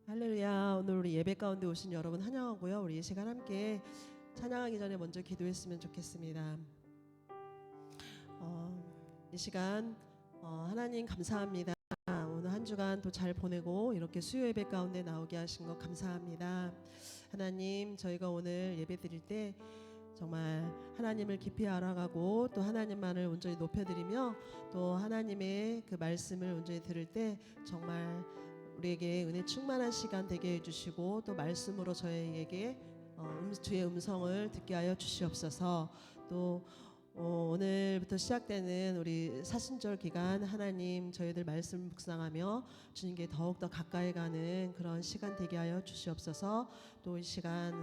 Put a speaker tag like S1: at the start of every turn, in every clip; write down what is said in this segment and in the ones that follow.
S1: 할렐루야. 오늘 우리 예배 가운데 오신 여러분 환영하고요. 우리 이 시간 함께 찬양하기 전에 먼저 기도했으면 좋겠습니다. 이 시간 하나님 감사합니다. 오늘 한 주간 또 잘 보내고 이렇게 수요 예배 가운데 나오게 하신 것 감사합니다. 하나님, 저희가 오늘 예배 드릴 때 정말 하나님을 깊이 알아가고 또 하나님만을 온전히 높여드리며 또 하나님의 그 말씀을 온전히 들을 때 정말 우리에게 은혜 충만한 시간 되게 해주시고 또 말씀으로 저희에게 주의 음성을 듣게 하여 주시옵소서. 또 오늘부터 시작되는 우리 사순절 기간 하나님 저희들 말씀 묵상하며 주님께 더욱더 가까이 가는 그런 시간 되게 하여 주시옵소서. 또 이 시간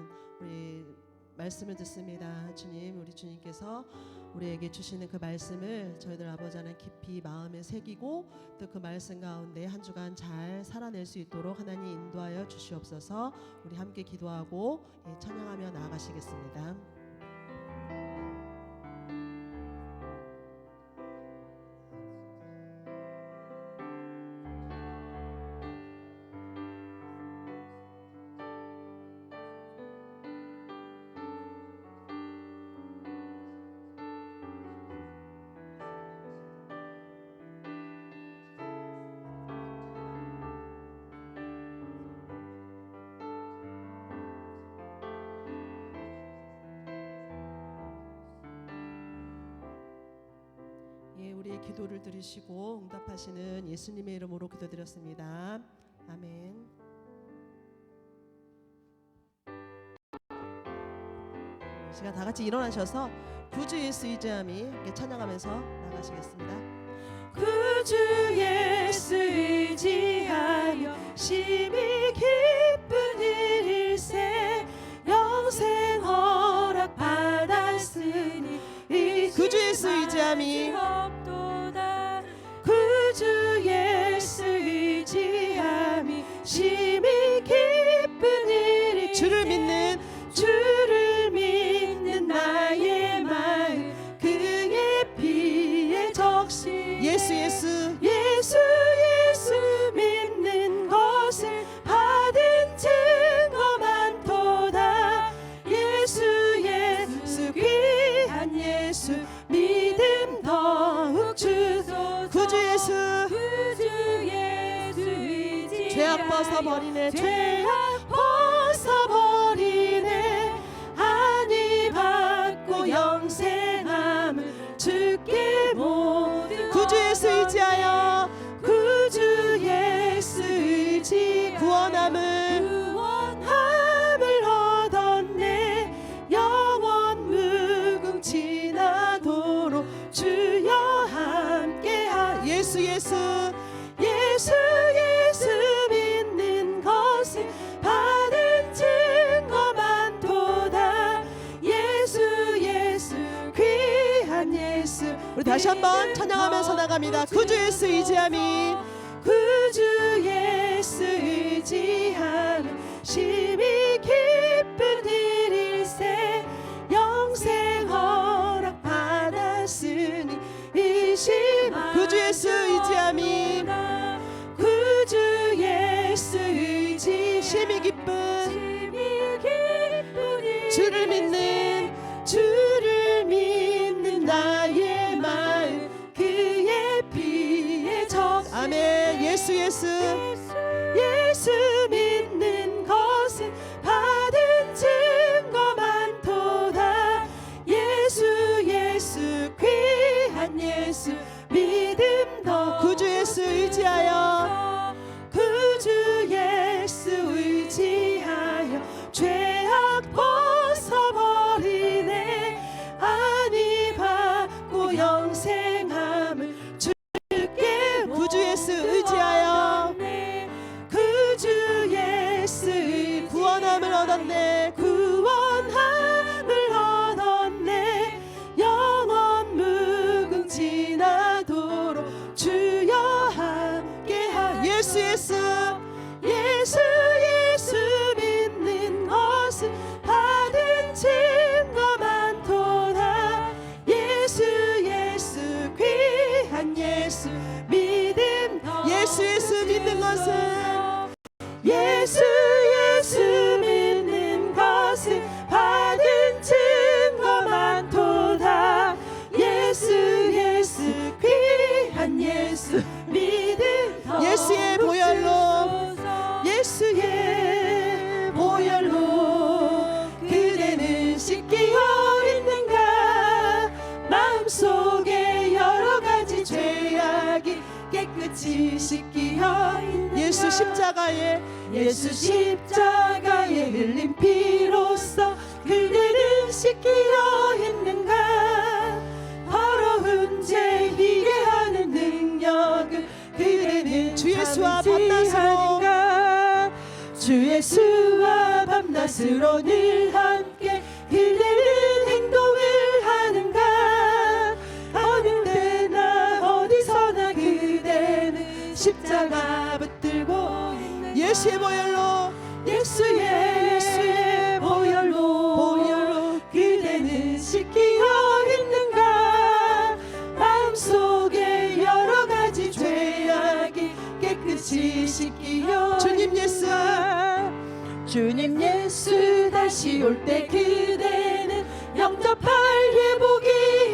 S1: 우리 말씀을 듣습니다. 주님, 우리 주님께서 우리에게 주시는 그 말씀을 저희들 아버지 하나님 깊이 마음에 새기고 또 그 말씀 가운데 한 주간 잘 살아낼 수 있도록 하나님 인도하여 주시옵소서. 우리 함께 기도하고 찬양하며 나아가시겠습니다. 우리의 기도를 들으시고 응답하시는 예수님의 이름으로 기도드렸습니다. 아멘. 시간 다 같이 일어나셔서 구주 예수 의지함이 함께 찬양하면서 나가시겠습니다.
S2: 구주 예수 의지하여 심히 기쁜 일일세 영생 허락 받았으니
S1: 구주 예수 의지함이
S2: 구주 예수 의지함이 심히 기쁜 일일세
S1: 주를
S2: 믿는 나의 마음 그의 피에 적시
S1: 예수
S2: 믿는 것을 받은 증거 많도다. 예수 귀한 예수 믿음 더욱 주소서.
S1: 구주 예수
S2: 의지하여
S1: 죄악 벗어버리네.
S2: 죄악 벗어버리네. 안위 받고 영생함을 주께 모두
S1: 구주 예수 의지하여
S2: 구주 예수 의지 구원함을 얻었네. 영원 무궁지나도록 주여 함께하.
S1: 예수
S2: 믿는 것을 받은 증거 많도다. 예수 귀한 예수.
S1: 우리 다시 한번 찬양하면서 나갑니다. 구주 예수 의지함이
S2: 구주 예수 의지함이 심히 기쁜 일일세 영생 허락 받았으니 이시마.
S1: 구주 예수 의지함이
S2: 구주 예수 의지
S1: 심히 기쁜
S2: 주를 믿는 나의 마음 그의 피에 적.
S1: 아멘. 예수
S2: 믿는 것을 받은 증거 많도다. 예수 귀한 예수 믿음 더.
S1: 구주 예수 의지하여
S2: 구주 예수 의지하여 죄악 벗어버리네. 안위 받고 영생함을 주께
S1: 구주 예수 의지하여
S2: 구주 예수
S1: 구원함을 얻었네.
S2: 구원함을 얻었네. 영원 무궁지나도록 주여 함께하.
S1: 예수
S2: 믿는 것을 받은 증거 많도다. 예수 귀한 예수 믿음
S1: 예수 믿는 것을
S2: 예수 예수 믿는 것은 받은 증거 많도다. 예수 예수 귀한 예수 믿음 더
S1: 예수의 보혈로
S2: 예수의 보혈로 그대는 씻기어 있는가. 마음속에 여러 가지 죄악이 깨끗이 씻기어 있는가.
S1: 예수 십자가에
S2: 예수 십자가에 흘린 피로써 그대는 씻기어 있는가. 더러운 죄 희게 하는 능력을 그대는
S1: 주 예수와
S2: 참지
S1: 밤낮으로
S2: 하는가. 주 예수와 밤낮으로 늘 함께 그대는 행동을 하는가. 어느 때나 어디서나 그대는 십자가 붙들고 있는가.
S1: 예수의 보혈로
S2: 예수의 보혈로 그대는 씻기어 있는가. 마음속에 여러 가지 죄악이 깨끗이 씻기어
S1: 주님 예수
S2: 주님 예수 다시 올 때 그대는 영접할 예복이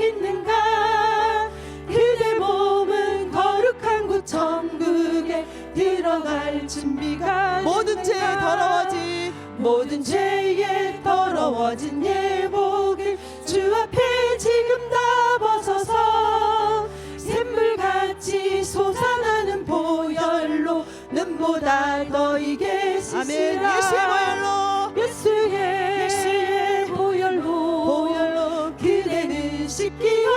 S2: 있는가. 그대 몸은 거룩한 곳 천국에 들어갈 준비가
S1: 모든 죄
S2: 있는가.
S1: 더러워진
S2: 모든 죄에 더러워진 예복을 주 앞에 지금 다 벗어서 샘물같이 솟아나는 보혈로 눈보다 너희게 씻으라.
S1: 아멘. 예수의 보혈로
S2: 예수의 보혈로 그대는 씻기어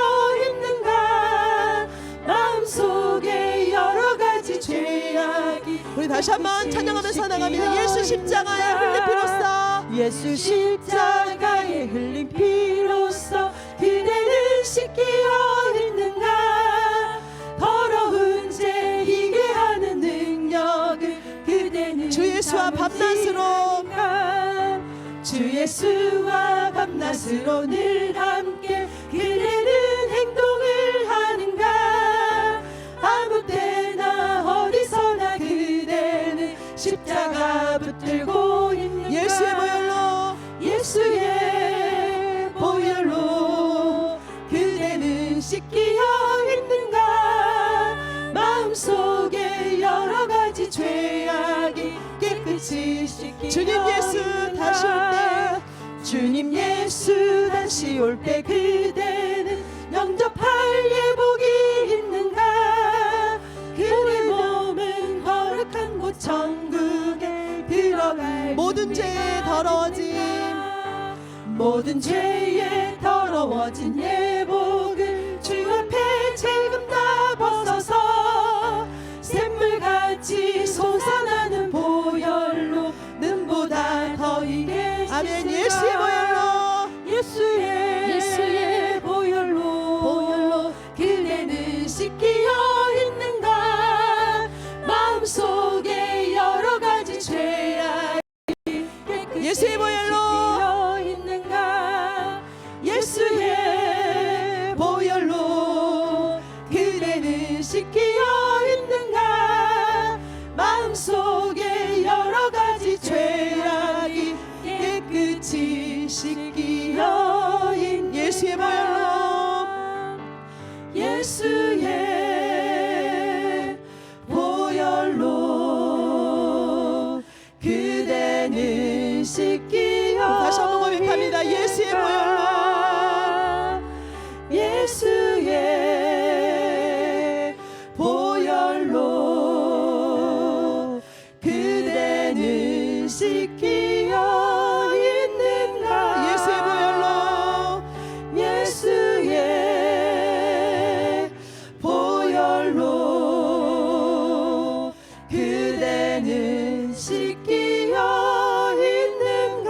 S2: 있는가. 마음속에 여러 가지 죄악이
S1: 우리 다시 한번 찬양하면서 나갑니다. 예수 십자가에 흘린 피로써
S2: 예수 십자가에 흘린 피로써 그대는 씻기어 있는가. 더러운 죄 희게 하는 능력을 그대는
S1: 주 예수와
S2: 참지
S1: 밤낮으로
S2: 하는가. 주 예수와 밤낮으로 늘 함께 그대는 행동을 하는가. 아무 때나 어디서나 그대는 십자가 붙들고 있는가.
S1: 예수의 보혈로
S2: 예수의 보혈로 그대는 씻기어 있는가. 마음속에 여러 가지 죄악이 깨끗이 씻기어
S1: 주님 예수 다시 올 때
S2: 주님 예수 다시 올 때 그대는 영접할 예복이 있는가. 그대 몸은 거룩한 곳 천국에 들어갈
S1: 모든 죄에 더러워진
S2: 모든 죄에 더러워진 예복을 주 앞에 지금 다 벗어서 샘물같이 솟아나는 보혈로 눈보다 더 이게
S1: 아멘.
S2: 씻으라.
S1: 예수의
S2: 예수의 보혈로 그대는 씻기어 있는가. 마음속에 여러 가지 죄악이 깨끗이
S1: 예수의 보혈로
S2: 씻기어 있는가. 예수의 보혈로 그대는 씻기어 있는가. 마음속에 여러 가지 죄악이 깨끗이 씻기어 있는가.
S1: 예수의 보혈로
S2: 예수의 보혈로 그대는 씻기어
S1: 다시 한번 고백합니다. 예수의 보혈로
S2: 예수의 보혈로 그대는 씻기어 있는가.
S1: 예수의 보혈로
S2: 예수의 보혈로 그대는 씻기어 있는가.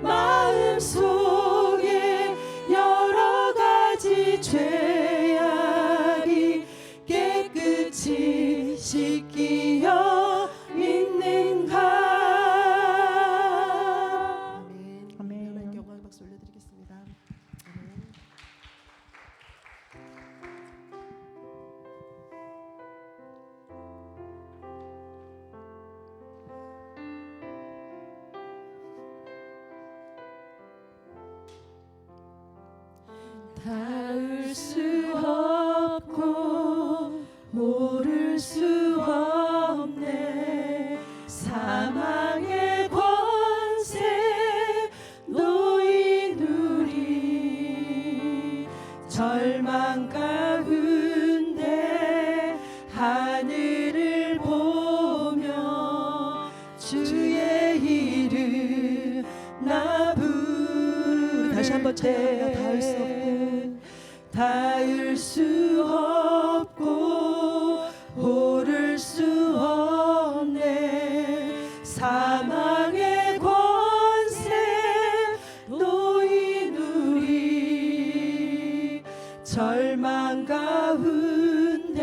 S2: 마음속에 여러 가지 죄악이 깨끗이 씻기어 있는가.
S1: 아멘. 하나님께 영광 박수 올려드리겠습니다. 아멘. 한번 찬양합니다. 닿을 수 없고
S2: 닿을 수 없고 오를 수 없네. 사망의 권세 노인 우리 절망 가운데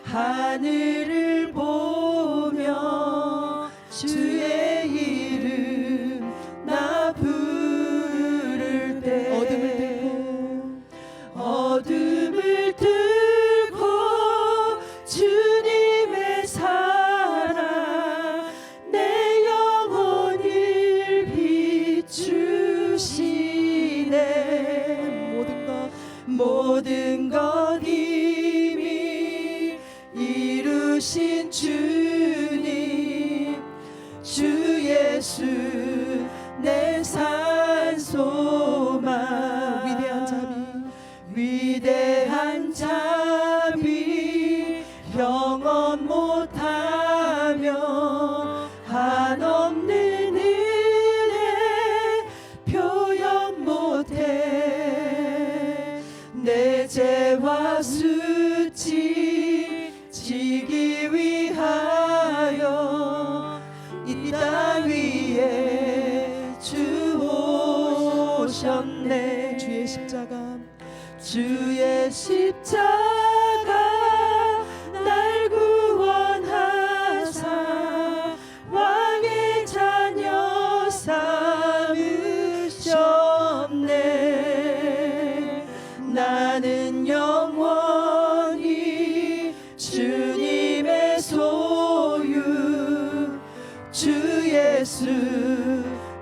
S2: 하늘을 보며 주의 이름 나 부를 때 어둠을 뚫고 주님의 사랑 내 영혼을 비추시네. 모든 것 이미 이루신 주님 주 예수 내 산소망. 위대한 자비 영원 못하며 한없는 은혜 표현 못해. 내 죄와 수치 지기 위하여 이 땅 위에 주 오셨네.
S1: 주의 십자가
S2: 주의 십자가 날 구원하사 왕의 자녀 삼으셨네. 나는 영원히 주님의 소유 주 예수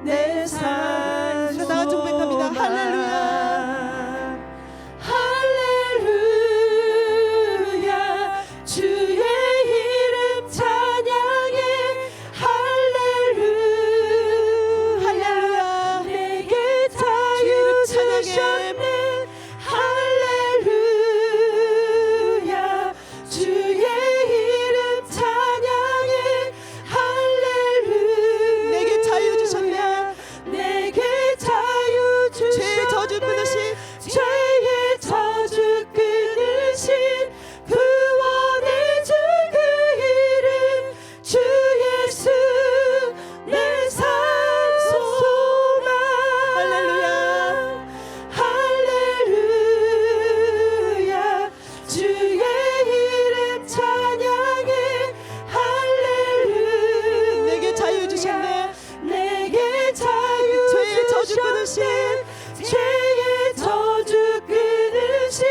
S2: 내 산소망.
S1: 나같이 고백합니다. 할렐루야.
S2: 주의 이름 찬양해. 할렐루야. 내게 자유 주셨네. 할렐루야. 주의 이름 찬양해. 할렐루야.
S1: 내게 자유 주셨네.
S2: 내게 자유 주셨네.
S1: 죄의 저주 끊으신
S2: 죄의 저주 끊으신 구원의 주 그 이름 주 예수 내 산소망.
S1: 할렐루야.
S2: 할렐루야. 주의 이름 찬양해. 할렐루야.
S1: 내게 자유 주셨네.
S2: 내게 자유
S1: 죄의 저주 끊으신
S2: 죄의 저주 끊으신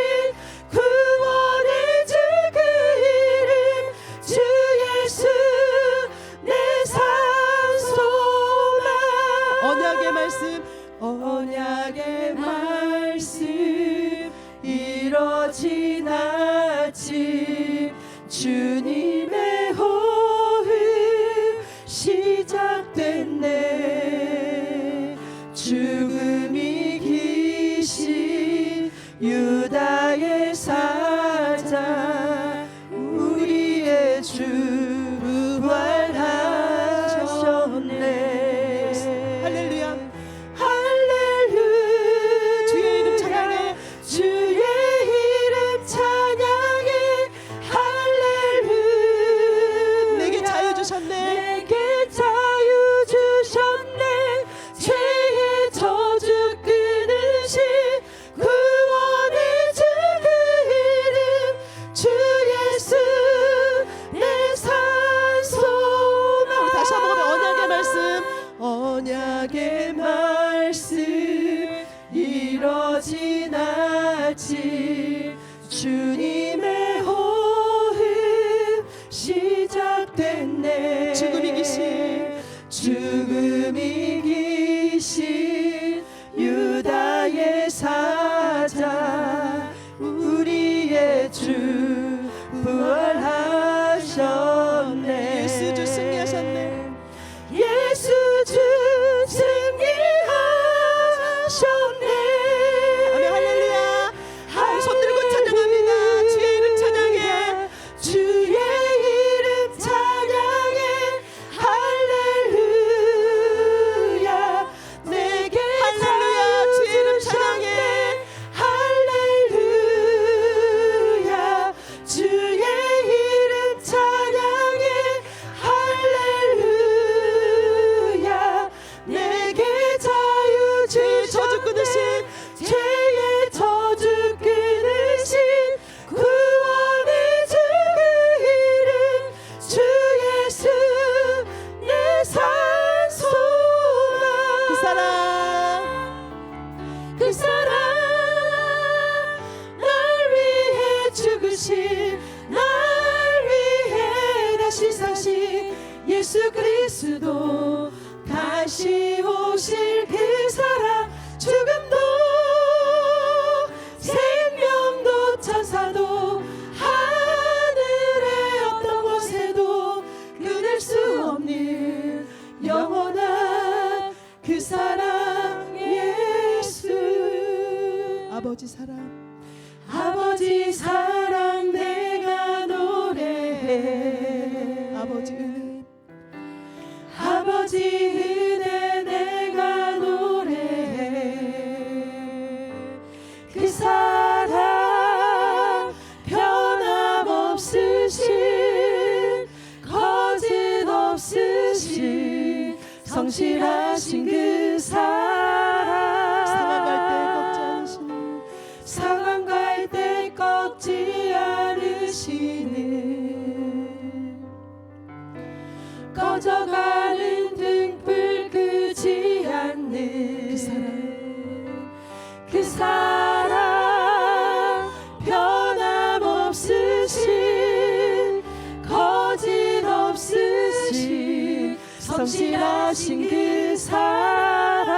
S2: 구원의 주 그 이름 주 예수 내 산소망.
S1: 언약의 말씀
S2: 언약의 말씀 이뤄진 아침 주님의 호흡 시작됐네. 죽음이 기신 유다의 사자 우리의 주 부활하셨네.
S1: 할렐루야.
S2: 할렐루야.
S1: 주의 이름 찬양해.
S2: 주의 이름 찬양해. 할렐루야.
S1: 내게 자유 주셨네.
S2: 내게 자유 주셨네. 죄의 저주 끊으신 구원의 주 그 이름 주 예수 내 산소망.
S1: 우리 다시 한번 보면 언약의 말씀
S2: 언약의 말씀 이뤄진 아침 주님의 호흡 시작됐네. 죽음이 기신 유다의 사자 우리의 주 부활하셨네.
S1: 예수 주 승리하셨네.
S2: 예수 주 승리하셨네.
S1: 아멘. 할렐루야. 우리 손 들고 찬양합니다. 주의 이름 찬양해.
S2: 주의 이름 찬양해. 할렐루야. 내게
S1: 할렐루야.
S2: 예수 그리스도 다시 오실 그 사랑 죽음도 생명도 천사도 하늘의 어떤 곳에도 끊을 수 없는 영원한 그 사랑 예수
S1: 아버지 사랑
S2: 아버지 사랑 내가 노래해
S1: 아버지 은혜
S2: 아버지 은혜 내가 노래해 그 사랑 변함없으신 거짓 없으신 성실하신 그 사랑 상한 갈 때 꺾지 않으시는 꺼져가는 등불 끄지 않는 그 사랑 변함없으신 거짓 없으신 성실하신 그 사랑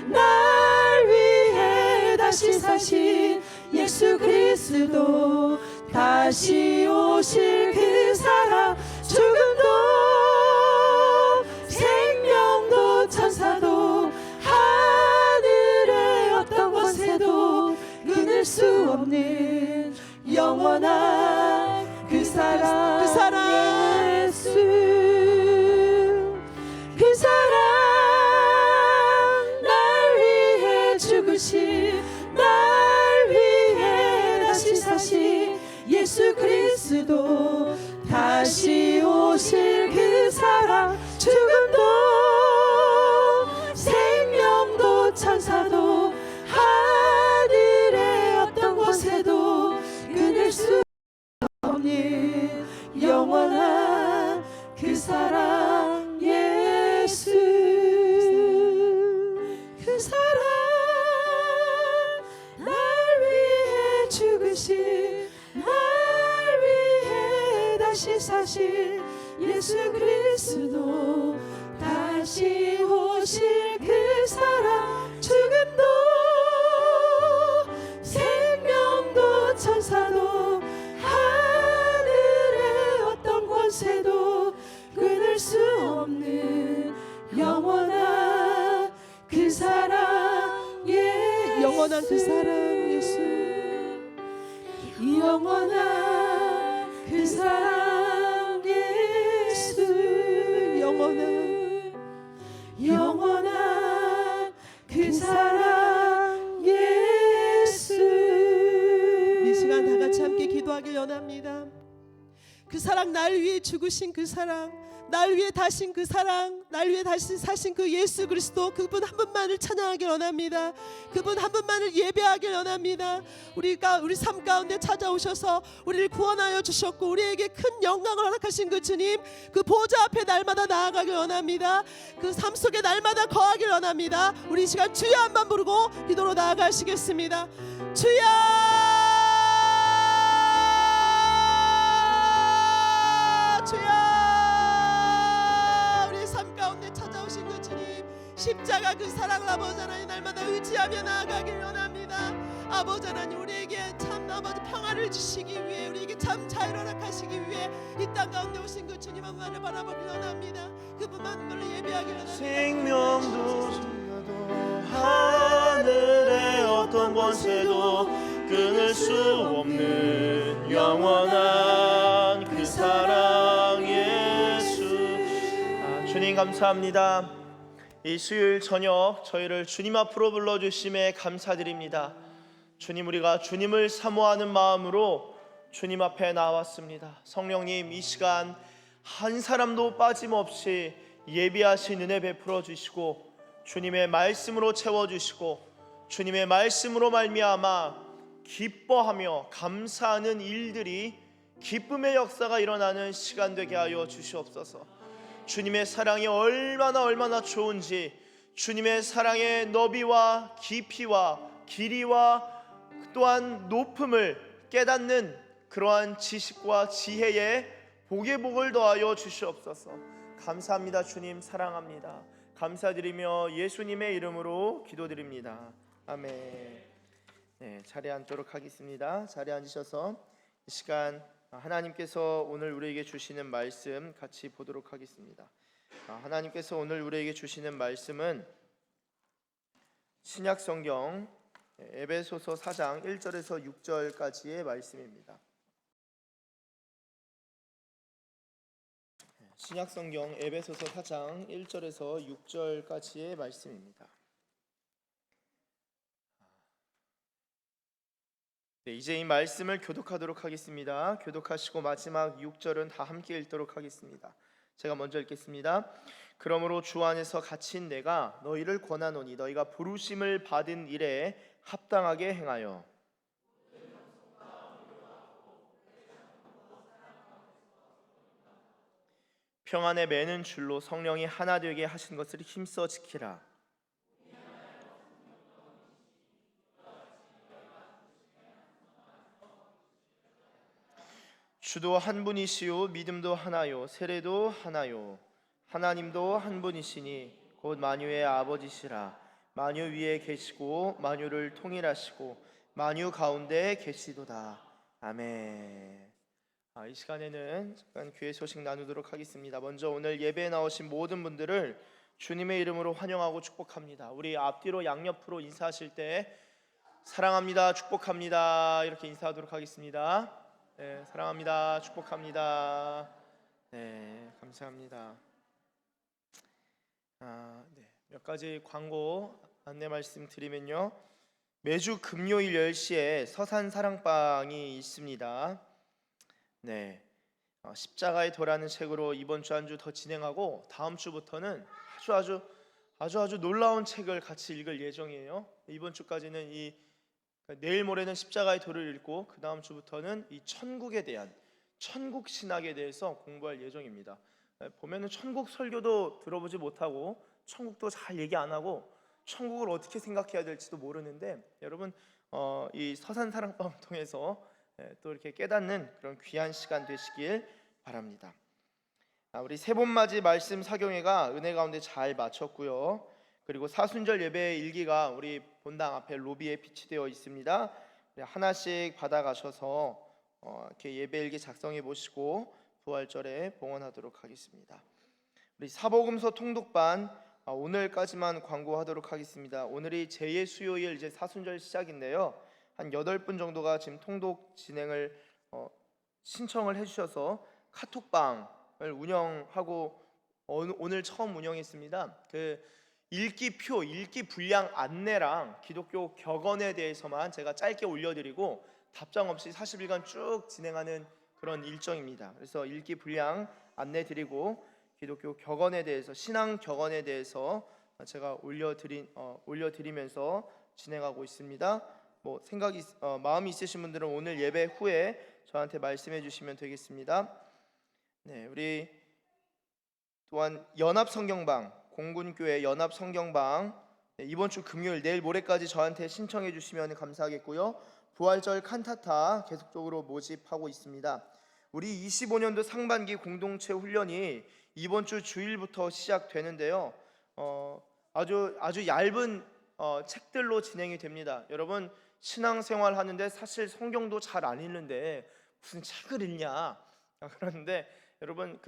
S2: 날 위해 다시 사신 예수 그리스도 다시 오실 그 사랑 죽음도 생명도 천사도 하늘의 어떤 곳에도 끊을 수 없는 영원한 그 사랑 예수 그 사랑 날 위해 다시 사신 예수 그리스도 다시 오실 그 사랑 죽음도 생명도 천사도 하늘의 어떤 곳에도 끊을 수 없는 영원한 그 사랑 예수 그 사랑 죽으신 날 위해 다시 사신 예수 그리스도 다시 오실 그 사랑 죽음도 생명도 천사도 하늘의 어떤 권세도 끊을 수 없는 영원한 그 사랑 예수
S1: 영원한 그 사랑 예수
S2: 영원한 그 사랑 예수 영원한 그 사랑 예수
S1: 이 시간 다 같이 함께 기도하길 원합니다. 그 사랑 날 위해 죽으신 그 사랑 날 위해 다신 그 사랑 날 위해 다시 사신 그 예수 그리스도 그분 한 분만을 찬양하길 원합니다. 그분 한 분만을 예배하길 원합니다. 우리 삶 가운데 찾아오셔서 우리를 구원하여 주셨고 우리에게 큰 영광을 허락하신 그 주님 그 보좌 앞에 날마다 나아가길 원합니다. 그 삶 속에 날마다 거하길 원합니다. 우리 이 시간 주여 한번 부르고 기도로 나아가시겠습니다. 주여 주여 찾아오신 그 주님 십자가 그 사랑을 아버지 하나님 날마다 의지하며 나아가길 원합니다. 아버지 하나님 우리에게 참 아버지 평화를 주시기 위해 우리에게 참 자유를 허락하시기 위해 이 땅 가운데 오신 그 주님 한 분만을 바라보길 원합니다. 그분만을 예배하길 원합니다.
S3: 생명도 죽어도 하늘의 어떤 권세도 끊을 수 없는 영원한 그 사랑 예수. 주님 감사합니다. 이 수요일 저녁 저희를 주님 앞으로 불러주심에 감사드립니다. 주님 우리가 주님을 사모하는 마음으로 주님 앞에 나왔습니다. 성령님 이 시간 한 사람도 빠짐없이 예비하신 은혜 베풀어 주시고 주님의 말씀으로 채워주시고 주님의 말씀으로 말미암아 기뻐하며 감사하는 일들이 기쁨의 역사가 일어나는 시간 되게 하여 주시옵소서. 주님의 사랑이 얼마나 좋은지 주님의 사랑의 너비와 깊이와 길이와 또한 높음을 깨닫는 그러한 지식과 지혜에 복의 복을 더하여 주시옵소서. 감사합니다. 주님 사랑합니다. 감사드리며 예수님의 이름으로 기도드립니다. 아멘. 네, 자리에 앉도록 하겠습니다. 자리에 앉으셔서 이 시간 하나님께서 오늘 우리에게 주시는 말씀 같이 보도록 하겠습니다. 하나님께서 오늘 우리에게 주시는 말씀은 신약 성경 에베소서 4장 1절에서 6절까지의 말씀입니다. 신약 성경 에베소서 4장 1절에서 6절까지의 말씀입니다. 네, 이제 이 말씀을 교독하도록 하겠습니다. 교독하시고 마지막 6절은 다 함께 읽도록 하겠습니다. 제가 먼저 읽겠습니다. 그러므로 주 안에서 갇힌 내가 너희를 권하노니 너희가 부르심을 받은 일에 합당하게 행하여 평안에 매는 줄로 성령이 하나 되게 하신 것을 힘써 지키라. 주도 한 분이시요 믿음도 하나요 세례도 하나요 하나님도 한 분이시니 곧 만유의 아버지시라. 만유 위에 계시고 만유를 통일하시고 만유 가운데 계시도다. 아멘. 이 시간에는 잠깐 교회 소식 나누도록 하겠습니다. 먼저 오늘 예배에 나오신 모든 분들을 주님의 이름으로 환영하고 축복합니다. 우리 앞뒤로 양옆으로 인사하실 때 사랑합니다, 축복합니다 이렇게 인사하도록 하겠습니다. 네, 사랑합니다, 축복합니다. 네, 감사합니다. 네, 몇 가지 광고 안내 말씀드리면요, 매주 금요일 10시에 서산 사랑방이 있습니다. 네, 십자가의 도라는 책으로 이번 주 한 주 더 진행하고 다음 주부터는 아주 놀라운 책을 같이 읽을 예정이에요. 이번 주까지는 내일 모레는 십자가의 도를 읽고 그 다음 주부터는 이 천국에 대한 천국 신학에 대해서 공부할 예정입니다. 보면은 천국 설교도 들어보지 못하고 천국도 잘 얘기 안 하고 천국을 어떻게 생각해야 될지도 모르는데 여러분 이 서산 사랑방을 통해서 또 이렇게 깨닫는 그런 귀한 시간 되시길 바랍니다. 우리 세번맞이 말씀 사경회가 은혜 가운데 잘 마쳤고요. 그리고 사순절 예배 일기가 우리 본당 앞에 로비에 비치되어 있습니다. 하나씩 받아가셔서 이렇게 예배 일기 작성해 보시고 부활절에 봉헌하도록 하겠습니다. 우리 사복음서 통독반 오늘까지만 광고하도록 하겠습니다. 오늘이 제2 수요일 이제 사순절 시작인데요. 한 8분 정도가 지금 통독 진행을 신청을 해주셔서 카톡방을 운영하고 오늘 처음 운영했습니다. 그 읽기표, 읽기 분량 안내랑 기독교 격언에 대해서만 제가 짧게 올려드리고 답장 없이 40일간 쭉 진행하는 그런 일정입니다. 그래서 읽기 분량 안내 드리고 기독교 격언에 대해서 신앙 격언에 대해서 제가 올려드리면서 진행하고 있습니다. 뭐 생각이 마음이 있으신 분들은 오늘 예배 후에 저한테 말씀해 주시면 되겠습니다. 네, 우리 또한 연합 성경방 공군교회 연합 성경방 이번 주 금요일 내일 모레까지 저한테 신청해 주시면 감사하겠고요. 부활절 칸타타 계속적으로 모집하고 있습니다. 우리 25년도 상반기 공동체 훈련이 이번 주 주일부터 시작되는데요. 아주 얇은 책들로 진행이 됩니다. 여러분 신앙생활 하는데 사실 성경도 잘 안 읽는데 무슨 책을 읽냐 그러는데 여러분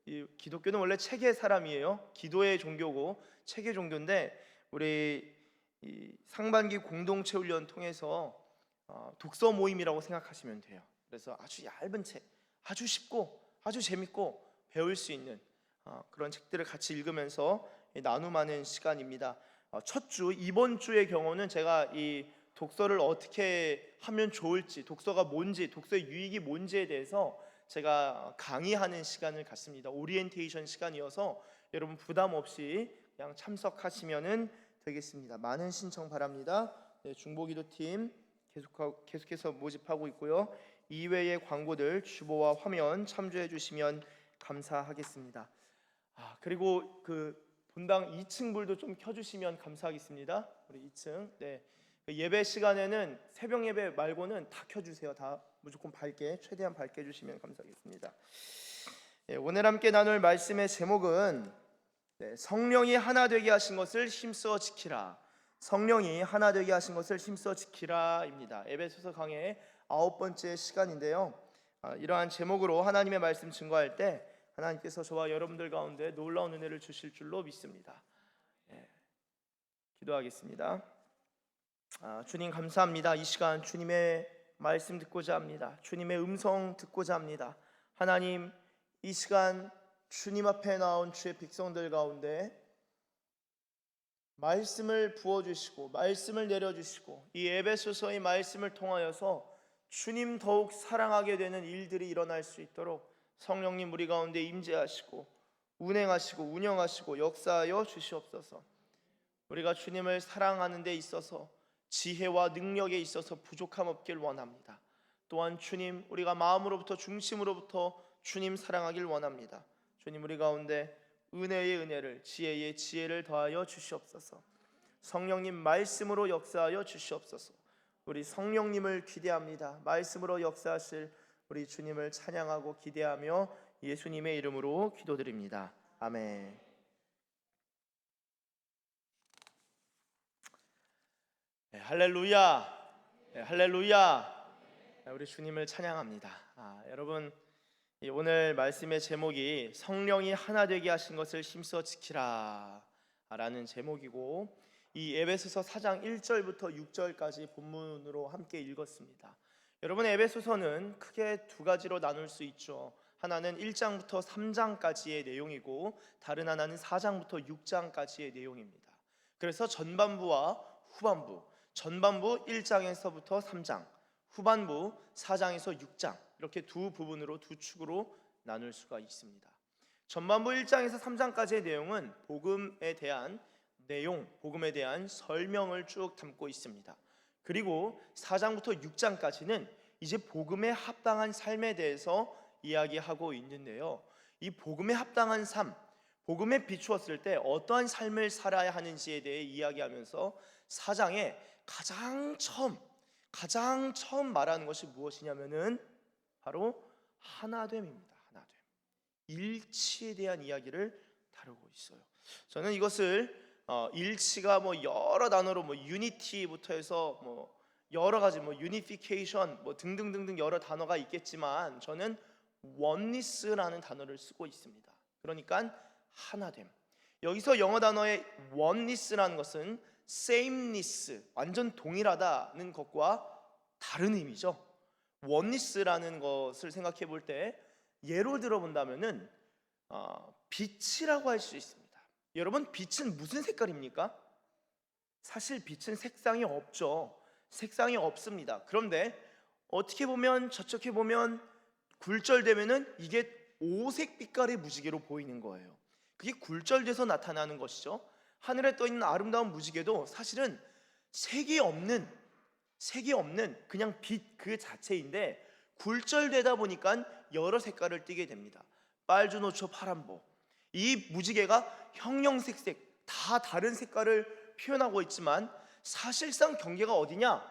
S3: 이 기독교는 원래 책의 사람이에요. 기도의 종교고 책의 종교인데 우리 이 상반기 공동체 훈련 통해서 독서 모임이라고 생각하시면 돼요. 그래서 아주 얇은 책, 아주 쉽고 아주 재밌고 배울 수 있는 그런 책들을 같이 읽으면서 나눔하는 시간입니다. 첫 주, 이번 주의 경우는 제가 이 독서를 어떻게 하면 좋을지, 독서가 뭔지, 독서의 유익이 뭔지에 대해서 제가 강의하는 시간을 갖습니다. 오리엔테이션 시간이어서 여러분 부담 없이 그냥 참석하시면 되겠습니다. 많은 신청 바랍니다. 네, 중보기도팀 계속해서 모집하고 있고요. 이외의 광고들 주보와 화면 참조해 주시면 감사하겠습니다. 그리고 본당 2층 불도 좀 켜주시면 감사하겠습니다. 우리 2층. 네. 예배 시간에는 새벽 예배 말고는 다 켜주세요. 다 무조건 밝게, 최대한 밝게 해주시면 감사하겠습니다. 네, 오늘 함께 나눌 말씀의 제목은 성령이 하나 되게 하신 것을 힘써 지키라. 성령이 하나 되게 하신 것을 힘써 지키라입니다. 에베소서 강의 9번째 시간인데요. 이러한 제목으로 하나님의 말씀 증거할 때 하나님께서 저와 여러분들 가운데 놀라운 은혜를 주실 줄로 믿습니다. 기도하겠습니다. 주님 감사합니다. 이 시간 주님의 말씀 듣고자 합니다. 주님의 음성 듣고자 합니다. 하나님, 이 시간 주님 앞에 나온 주의 백성들 가운데 말씀을 부어주시고 말씀을 내려주시고 이 에베소서의 말씀을 통하여서 주님 더욱 사랑하게 되는 일들이 일어날 수 있도록 성령님 우리 가운데 임재하시고 운행하시고 운영하시고 역사하여 주시옵소서. 우리가 주님을 사랑하는 데 있어서 지혜와 능력에 있어서 부족함 없길 원합니다. 또한 주님, 우리가 마음으로부터 중심으로부터 주님 사랑하길 원합니다. 주님, 우리 가운데 은혜의 은혜를, 지혜의 지혜를 더하여 주시옵소서. 성령님 말씀으로 역사하여 주시옵소서. 우리 성령님을 기대합니다. 말씀으로 역사하실 우리 주님을 찬양하고 기대하며 예수님의 이름으로 기도드립니다. 아멘. 네, 할렐루야. 네, 할렐루야. 네, 우리 주님을 찬양합니다. 여러분, 오늘 말씀의 제목이 성령이 하나 되게 하신 것을 힘써 지키라 라는 제목이고, 이 에베소서 4장 1절부터 6절까지 본문으로 함께 읽었습니다. 여러분, 에베소서는 크게 두 가지로 나눌 수 있죠. 하나는 1장부터 3장까지의 내용이고 다른 하나는 4장부터 6장까지의 내용입니다. 그래서 전반부와 후반부, 전반부 1장에서부터 3장, 후반부 4장에서 6장, 이렇게 두 부분으로, 두 축으로 나눌 수가 있습니다. 전반부 1장에서 3장까지의 내용은 복음에 대한 내용, 복음에 대한 설명을 쭉 담고 있습니다. 그리고 4장부터 6장까지는 이제 복음에 합당한 삶에 대해서 이야기하고 있는데요. 이 복음에 합당한 삶, 복음에 비추었을 때 어떠한 삶을 살아야 하는지에 대해 이야기하면서 4장에 가장 처음 말하는 것이 무엇이냐면은 바로 하나됨입니다. 하나됨, 일치에 대한 이야기를 다루고 있어요. 저는 이것을 일치가 여러 단어로 유니티부터 해서 여러 가지 유니피케이션 등등등등 여러 단어가 있겠지만 저는 원니스라는 단어를 쓰고 있습니다. 그러니까 하나됨. 여기서 영어 단어의 원니스라는 것은 sameness, 완전 동일하다는 것과 다른 의미죠. 원니스라는 것을 생각해 볼 때 예로 들어본다면은 빛이라고 할 수 있습니다. 여러분, 빛은 무슨 색깔입니까? 사실 빛은 색상이 없죠. 색상이 없습니다. 그런데 어떻게 보면 저렇게 보면 굴절되면은 이게 오색 빛깔의 무지개로 보이는 거예요. 그게 굴절돼서 나타나는 것이죠. 하늘에 떠 있는 아름다운 무지개도 사실은 색이 없는 그냥 빛 그 자체인데 굴절되다 보니까 여러 색깔을 띠게 됩니다. 빨주노초 파란보, 이 무지개가 형형색색 다 다른 색깔을 표현하고 있지만 사실상 경계가 어디냐?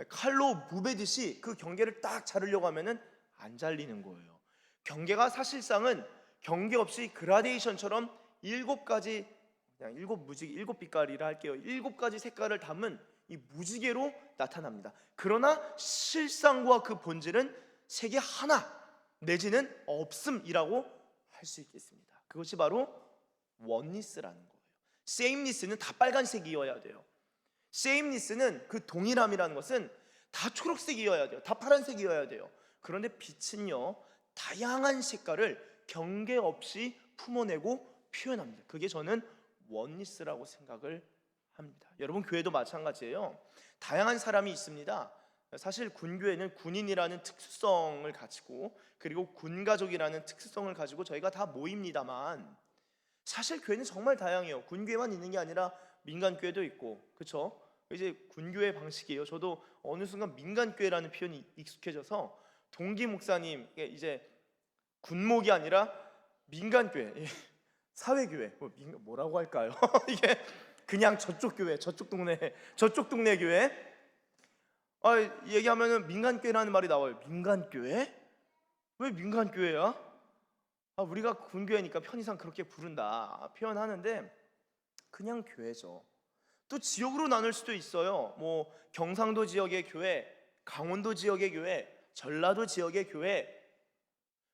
S3: 칼로 무베듯이 그 경계를 딱 자르려고 하면은 안 잘리는 거예요. 경계가 사실상은 경계 없이 그라데이션처럼 7가지, 그냥 7 빛깔이라 할게요. 7가지 색깔을 담은 이 무지개로 나타납니다. 그러나 실상과 그 본질은 색이 하나 내지는 없음이라고 할 수 있겠습니다. 그것이 바로 원니스라는 거예요. sameness는 다 빨간색이어야 돼요. sameness는 그 동일함이라는 것은 다 초록색이어야 돼요. 다 파란색이어야 돼요. 그런데 빛은요, 다양한 색깔을 경계 없이 품어내고 표현합니다. 그게 저는 원니스라고 생각을 합니다. 여러분, 교회도 마찬가지예요. 다양한 사람이 있습니다. 사실 군교회는 군인이라는 특수성을 가지고 그리고 군가족이라는 특수성을 가지고 저희가 다 모입니다만 사실 교회는 정말 다양해요. 군교회만 있는 게 아니라 민간교회도 있고, 그렇죠? 이제 군교회 방식이에요. 저도 어느 순간 민간교회라는 표현이 익숙해져서 동기 목사님, 이제 군목이 아니라 민간교회, 사회교회, 뭐라고 할까요? 이게 그냥 저쪽 교회, 저쪽 동네 교회. 얘기하면은 민간교회라는 말이 나와요. 민간교회? 왜 민간교회야? 우리가 군교회니까 편의상 그렇게 부른다 표현하는데 그냥 교회죠. 또 지역으로 나눌 수도 있어요. 뭐 경상도 지역의 교회, 강원도 지역의 교회, 전라도 지역의 교회,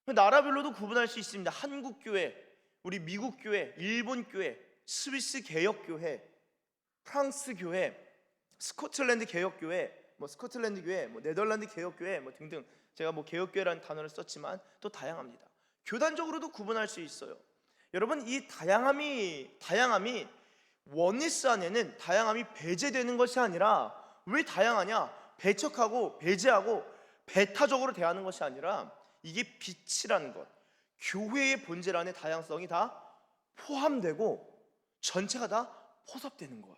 S3: 나라별로도 구분할 수 있습니다. 한국 교회, 우리 미국 교회, 일본 교회, 스위스 개혁 교회, 프랑스 교회, 스코틀랜드 개혁 교회, 스코틀랜드 교회, 네덜란드 개혁 교회, 등등. 제가 개혁 교회라는 단어를 썼지만 또 다양합니다. 교단적으로도 구분할 수 있어요. 여러분, 이 다양함이 원리스 안에는 다양함이 배제되는 것이 아니라, 왜 다양하냐? 배척하고 배제하고 배타적으로 대하는 것이 아니라 이게 빛이라는 것, 교회의 본질 안에 다양성이 다 포함되고 전체가 다 포섭되는 거예요.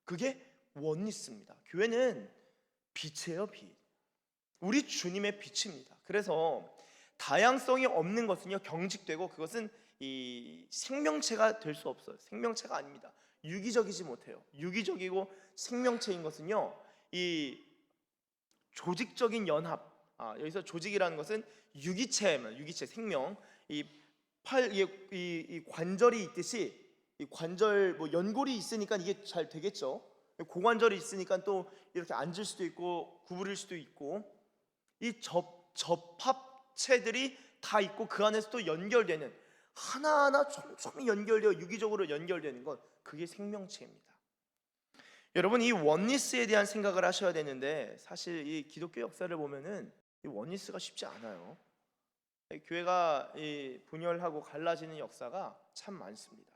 S3: 그게 원리스입니다. 교회는 빛이에요, 빛. 우리 주님의 빛입니다. 그래서 다양성이 없는 것은요, 경직되고 그것은 이 생명체가 될 수 없어요. 생명체가 아닙니다. 유기적이지 못해요. 유기적이고 생명체인 것은요, 이 조직적인 연합. 여기서 조직이라는 것은 유기체예요. 유기체, 생명. 이 관절이 있듯이 이 관절 연골이 있으니까 이게 잘 되겠죠. 고관절이 있으니까 또 이렇게 앉을 수도 있고 구부릴 수도 있고, 이 접합체들이 다 있고 그 안에서 또 연결되는, 하나하나 촘촘히 연결되어 유기적으로 연결되는 것, 그게 생명체입니다. 여러분, 이 원리스에 대한 생각을 하셔야 되는데, 사실 이 기독교 역사를 보면은 이 원리스가 쉽지 않아요. 교회가 분열하고 갈라지는 역사가 참 많습니다.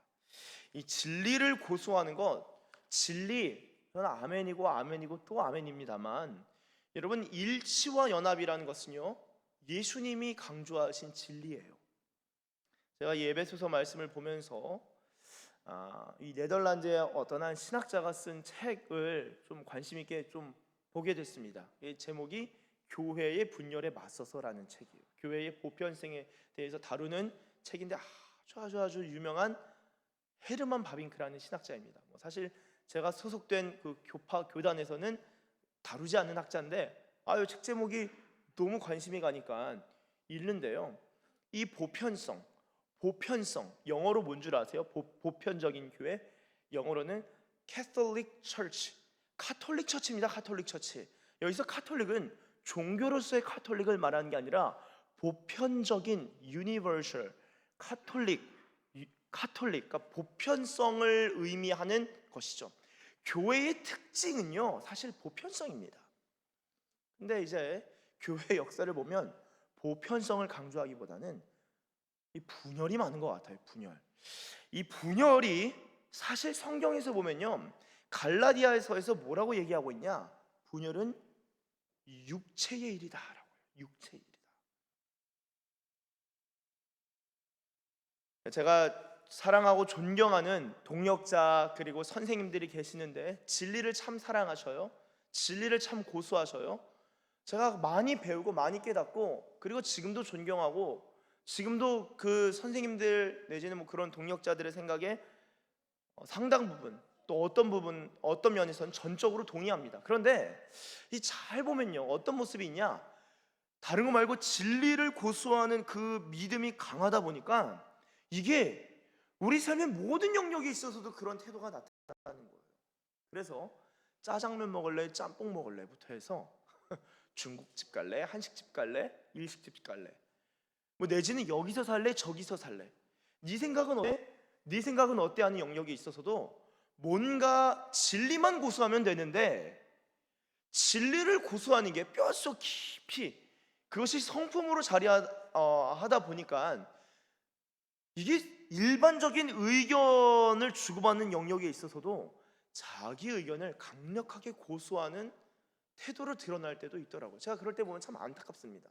S3: 이 진리를 고수하는 것, 진리, 저는 아멘이고 또 아멘입니다만, 여러분, 일치와 연합이라는 것은요, 예수님이 강조하신 진리예요. 제가 이 에베소서 말씀을 보면서 이 네덜란드의 어떤 한 신학자가 쓴 책을 좀 관심 있게 좀 보게 됐습니다. 이 제목이 교회의 분열에 맞서서라는 책이에요. 교회의 보편성에 대해서 다루는 책인데 아주 유명한 헤르만 바빙크라는 신학자입니다. 사실 제가 소속된 그 교단에서는 다루지 않는 학자인데 이 책 제목이 너무 관심이 가니까 읽는데요. 이 보편성, 영어로 뭔 줄 아세요? 보편적인 교회, 영어로는 Catholic Church, 카톨릭 처치입니다. 카톨릭 처치. 여기서 카톨릭은 종교로서의 카톨릭을 말하는 게 아니라 보편적인 universal 카톨릭, 그러니까 보편성을 의미하는 것이죠. 교회의 특징은요, 사실 보편성입니다. 근데 이제 교회 역사를 보면 보편성을 강조하기보다는 이 분열이 많은 것 같아요. 이 분열이 사실 성경에서 보면요, 갈라디아서에서 뭐라고 얘기하고 있냐? 분열은 육체의 일이다라고요. 육체의 일이다. 제가 사랑하고 존경하는 동역자 그리고 선생님들이 계시는데 진리를 참 사랑하셔요. 진리를 참 고수하셔요. 제가 많이 배우고 많이 깨닫고, 그리고 지금도 존경하고, 지금도 그 선생님들 내지는 그런 동역자들의 생각에 상당 부분, 또 어떤 면에서는 전적으로 동의합니다. 그런데 이 잘 보면요, 어떤 모습이 있냐? 다른 거 말고 진리를 고수하는 그 믿음이 강하다 보니까 이게 우리 삶의 모든 영역에 있어서도 그런 태도가 나타나는 거예요. 그래서 짜장면 먹을래, 짬뽕 먹을래부터 해서 중국집 갈래, 한식집 갈래, 일식집 갈래, 내지는 여기서 살래, 저기서 살래, 네 생각은 어때? 네 생각은 어때? 하는 영역에 있어서도 뭔가 진리만 고수하면 되는데, 진리를 고수하는 게 뼛속 깊이 그것이 성품으로 자리하다 보니까 이게 일반적인 의견을 주고받는 영역에 있어서도 자기 의견을 강력하게 고수하는 태도를 드러날 때도 있더라고요. 제가 그럴 때 보면 참 안타깝습니다.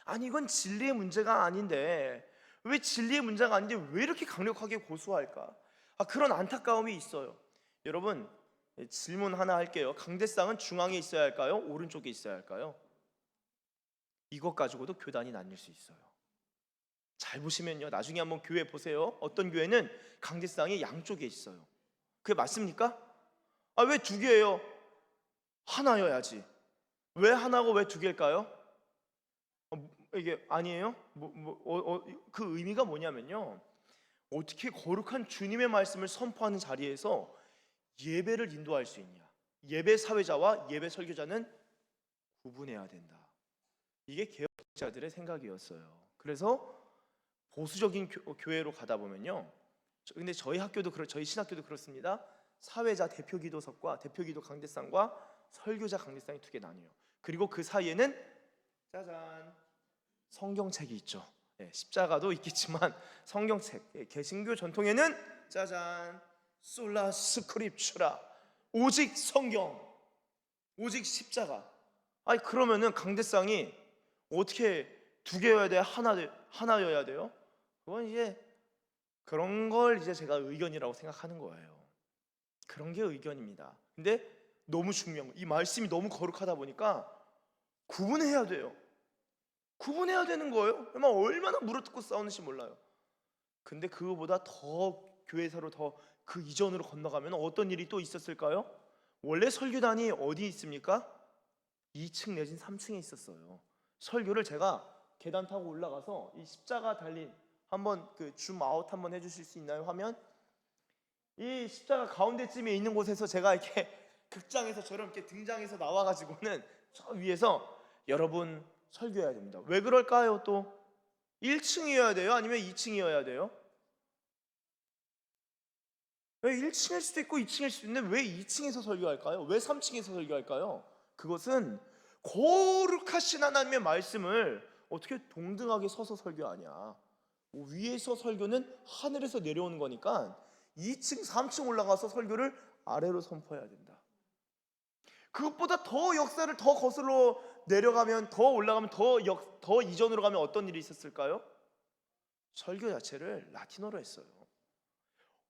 S3: 아니, 이건 진리의 문제가 아닌데 왜 진리의 문제가 아닌데 왜 이렇게 강력하게 고수할까? 그런 안타까움이 있어요. 여러분, 질문 하나 할게요. 강대상은 중앙에 있어야 할까요? 오른쪽에 있어야 할까요? 이것 가지고도 교단이 나뉠 수 있어요. 잘 보시면요, 나중에 한번 교회 보세요. 어떤 교회는 강제상이 양쪽에 있어요. 그게 맞습니까? 왜 두 개예요? 하나여야지. 왜 하나고 왜 두 개일까요? 이게 아니에요? 그 의미가 뭐냐면요, 어떻게 거룩한 주님의 말씀을 선포하는 자리에서 예배를 인도할 수 있냐, 예배 사회자와 예배 설교자는 구분해야 된다. 이게 개혁자들의 생각이었어요. 그래서 보수적인 교회로 가다 보면요, 근데 저희 학교도 저희 신학교도 그렇습니다. 사회자 대표기도석과 대표기도 강대상과 설교자 강대상이 두 개 나뉘어요. 그리고 그 사이에는 짜잔, 성경책이 있죠. 십자가도 있겠지만 성경책, 개신교 전통에는 짜잔, 솔라 스크립추라, 오직 성경, 오직 십자가. 그러면은 강대상이 어떻게 두 개여야 돼요? 하나여야 돼요? 그건 이제 그런 걸 이제 제가 의견이라고 생각하는 거예요. 그런 게 의견입니다. 근데 너무 중요한 거, 이 말씀이 너무 거룩하다 보니까 구분해야 돼요. 구분해야 되는 거예요. 얼마나 물어뜯고 싸우는지 몰라요. 근데 그거보다 더 교회사로 더 그 이전으로 건너가면 어떤 일이 또 있었을까요? 원래 설교단이 어디 있습니까? 2층 내진 3층에 있었어요. 설교를 제가 계단 타고 올라가서 이 십자가 달린, 한번 그 줌 아웃 한번 해주실 수 있나요? 화면. 이 십자가 가운데쯤에 있는 곳에서 제가 이렇게 극장에서처럼 이렇게 등장해서 나와가지고는 저 위에서 여러분 설교해야 됩니다. 왜 그럴까요? 또 1층이어야 돼요? 아니면 2층이어야 돼요? 왜 1층일 수도 있고 2층일 수도 있는데 왜 2층에서 설교할까요? 왜 3층에서 설교할까요? 그것은 거룩하신 하나님의 말씀을 어떻게 동등하게 서서 설교하냐. 위에서 설교는 하늘에서 내려오는 거니까 2층, 3층 올라가서 설교를 아래로 선포해야 된다. 그것보다 더 역사를 더 거슬러 내려가면, 더 올라가면, 더 이전으로 가면 어떤 일이 있었을까요? 설교 자체를 라틴어로 했어요.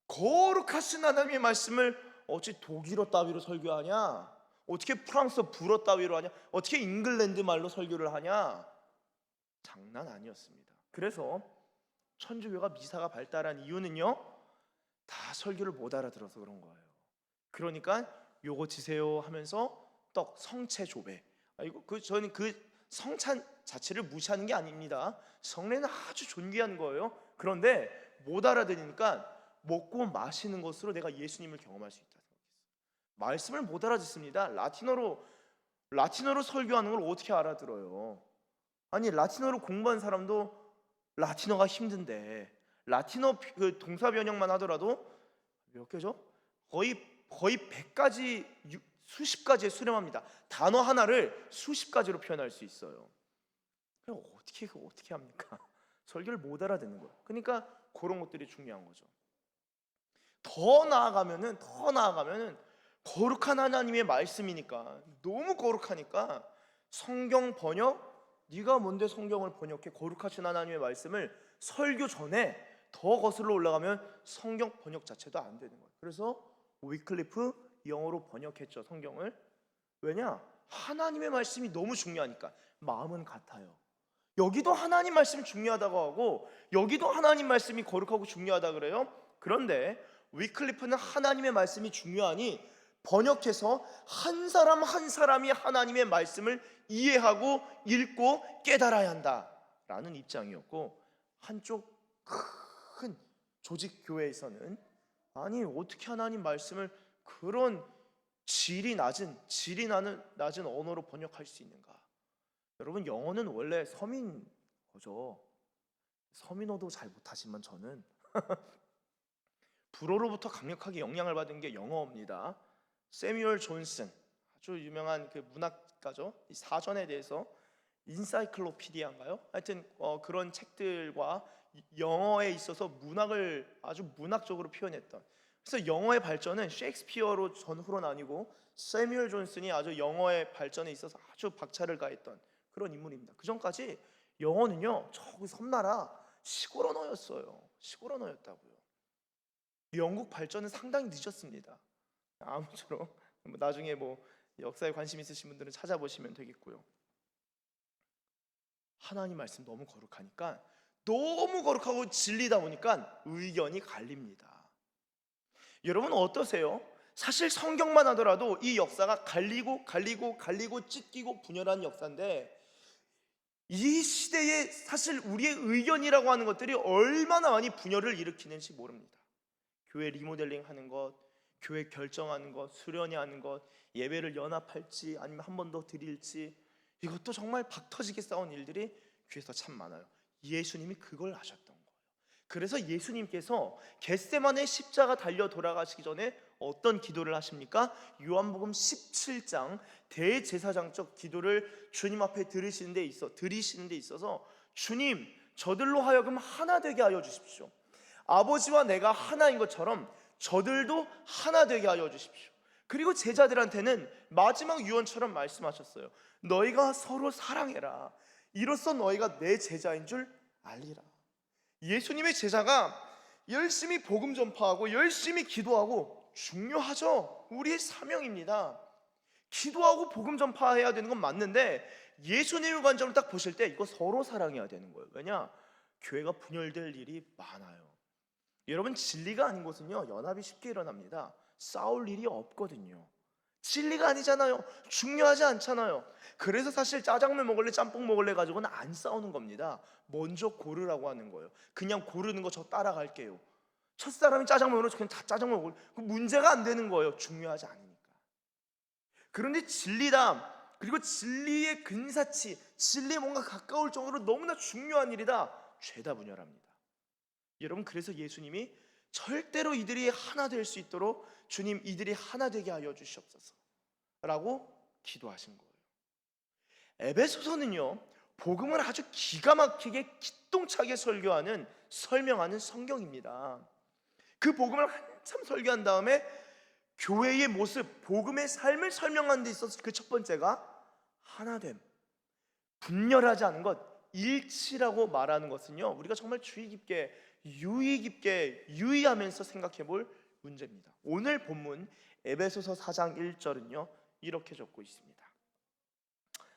S3: 거룩하신 하나님의 말씀을 어찌 독일어 따위로 설교하냐? 어떻게 프랑스어 불어 따위로 하냐? 어떻게 잉글랜드 말로 설교를 하냐? 장난 아니었습니다. 그래서 천주교가 미사가 발달한 이유는요, 다 설교를 못 알아들어서 그런 거예요. 그러니까 요거 지세요 하면서 떡, 성체 조배. 저는 그 성찬 자체를 무시하는 게 아닙니다. 성례는 아주 존귀한 거예요. 그런데 못 알아들으니까 먹고 마시는 것으로 내가 예수님을 경험할 수 있다 생각했어요. 말씀을 못 알아듣습니다. 라틴어로 설교하는 걸 어떻게 알아들어요? 아니, 라틴어로 공부한 사람도 라틴어가 힘든데, 라틴어 그 동사 변형만 하더라도 몇 개죠? 거의 100가지, 수십 가지에 수렴합니다. 단어 하나를 수십 가지로 표현할 수 있어요. 어떻게 합니까? 설교를 못 알아듣는 거예요. 그러니까 그런 것들이 중요한 거죠. 더 나아가면은 거룩한 하나님의 말씀이니까, 너무 거룩하니까 성경 번역, 네가 뭔데 성경을 번역해? 거룩하신 하나님의 말씀을 설교 전에 더 거슬러 올라가면 성경 번역 자체도 안 되는 거예요. 그래서 위클리프 영어로 번역했죠, 성경을. 왜냐? 하나님의 말씀이 너무 중요하니까. 마음은 같아요. 여기도 하나님 말씀이 중요하다고 하고 여기도 하나님 말씀이 거룩하고 중요하다 그래요. 그런데 위클리프는 하나님의 말씀이 중요하니 번역해서 한 사람 한 사람이 하나님의 말씀을 이해하고 읽고 깨달아야 한다라는 입장이었고, 한쪽 큰 조직 교회에서는 아니, 어떻게 하나님 말씀을 그런 질이 낮은 언어로 번역할 수 있는가? 여러분, 영어는 원래 서민 거죠. 서민어도 잘 못하지만 저는 불어로부터 강력하게 영향을 받은 게 영어입니다. 세뮤얼 존슨, 아주 유명한 그 문학가죠. 이 사전에 대해서 인사이클로피디아인가요? 하여튼 그런 책들과 영어에 있어서 문학을 아주 문학적으로 표현했던, 그래서 영어의 발전은 셰익스피어로 전후로 나뉘고 세뮤얼 존슨이 아주 영어의 발전에 있어서 아주 박차를 가했던 그런 인물입니다. 그 전까지 영어는요, 저기 섬나라 시골 언어였어요. 시골 언어였다고요. 영국 발전은 상당히 늦었습니다. 아무쪼록 나중에 역사에 관심 있으신 분들은 찾아보시면 되겠고요. 하나님 말씀 너무 거룩하니까 너무 거룩하고 진리다 보니까 의견이 갈립니다. 여러분 어떠세요? 사실 성경만 하더라도 이 역사가 갈리고 찢기고 분열한 역사인데, 이 시대에 사실 우리의 의견이라고 하는 것들이 얼마나 많이 분열을 일으키는지 모릅니다. 교회 리모델링 하는 것, 교회 결정하는 것, 수련회하는 것, 예배를 연합할지 아니면 한 번 더 드릴지, 이것도 정말 박터지게 싸운 일들이 교회에서 참 많아요. 예수님이 그걸 아셨던 거예요. 그래서 예수님께서 겟세마네 십자가 달려 돌아가시기 전에 어떤 기도를 하십니까? 요한복음 17장 대제사장적 기도를 주님 앞에 드리시는 데 있어서, 주님, 저들로 하여금 하나 되게 하여 주십시오. 아버지와 내가 하나인 것처럼 저들도 하나 되게 하여 주십시오. 그리고 제자들한테는 마지막 유언처럼 말씀하셨어요. 너희가 서로 사랑해라. 이로써 너희가 내 제자인 줄 알리라. 예수님의 제자가 열심히 복음 전파하고 열심히 기도하고 중요하죠. 우리의 사명입니다. 기도하고 복음 전파해야 되는 건 맞는데, 예수님의 관점을 딱 보실 때 이거 서로 사랑해야 되는 거예요. 왜냐? 교회가 분열될 일이 많아요. 여러분, 진리가 아닌 곳은요 연합이 쉽게 일어납니다. 싸울 일이 없거든요. 진리가 아니잖아요. 중요하지 않잖아요. 그래서 사실 짜장면 먹을래 짬뽕 먹을래 가지고는 안 싸우는 겁니다. 먼저 고르라고 하는 거예요. 그냥 고르는 거 저 따라갈게요. 첫사람이 짜장면으로 그냥 다 짜장면 먹을, 그 문제가 안 되는 거예요. 중요하지 않으니까. 그런데 진리다, 그리고 진리의 근사치, 진리에 뭔가 가까울 정도로 너무나 중요한 일이다, 죄다 분열합니다. 여러분, 그래서 예수님이 절대로 이들이 하나 될 수 있도록 주님, 이들이 하나 되게 하여 주시옵소서 라고 기도하신 거예요. 에베소서는요 복음을 아주 기가 막히게 기똥차게 설명하는 성경입니다. 그 복음을 한참 설교한 다음에 교회의 모습, 복음의 삶을 설명하는 데 있어서 그 첫 번째가 하나됨, 분열하지 않은 것, 일치라고 말하는 것은요 우리가 정말 주의 깊게, 유의 깊게, 유의하면서 생각해 볼 문제입니다. 오늘 본문 에베소서 4장 1절은요 이렇게 적고 있습니다.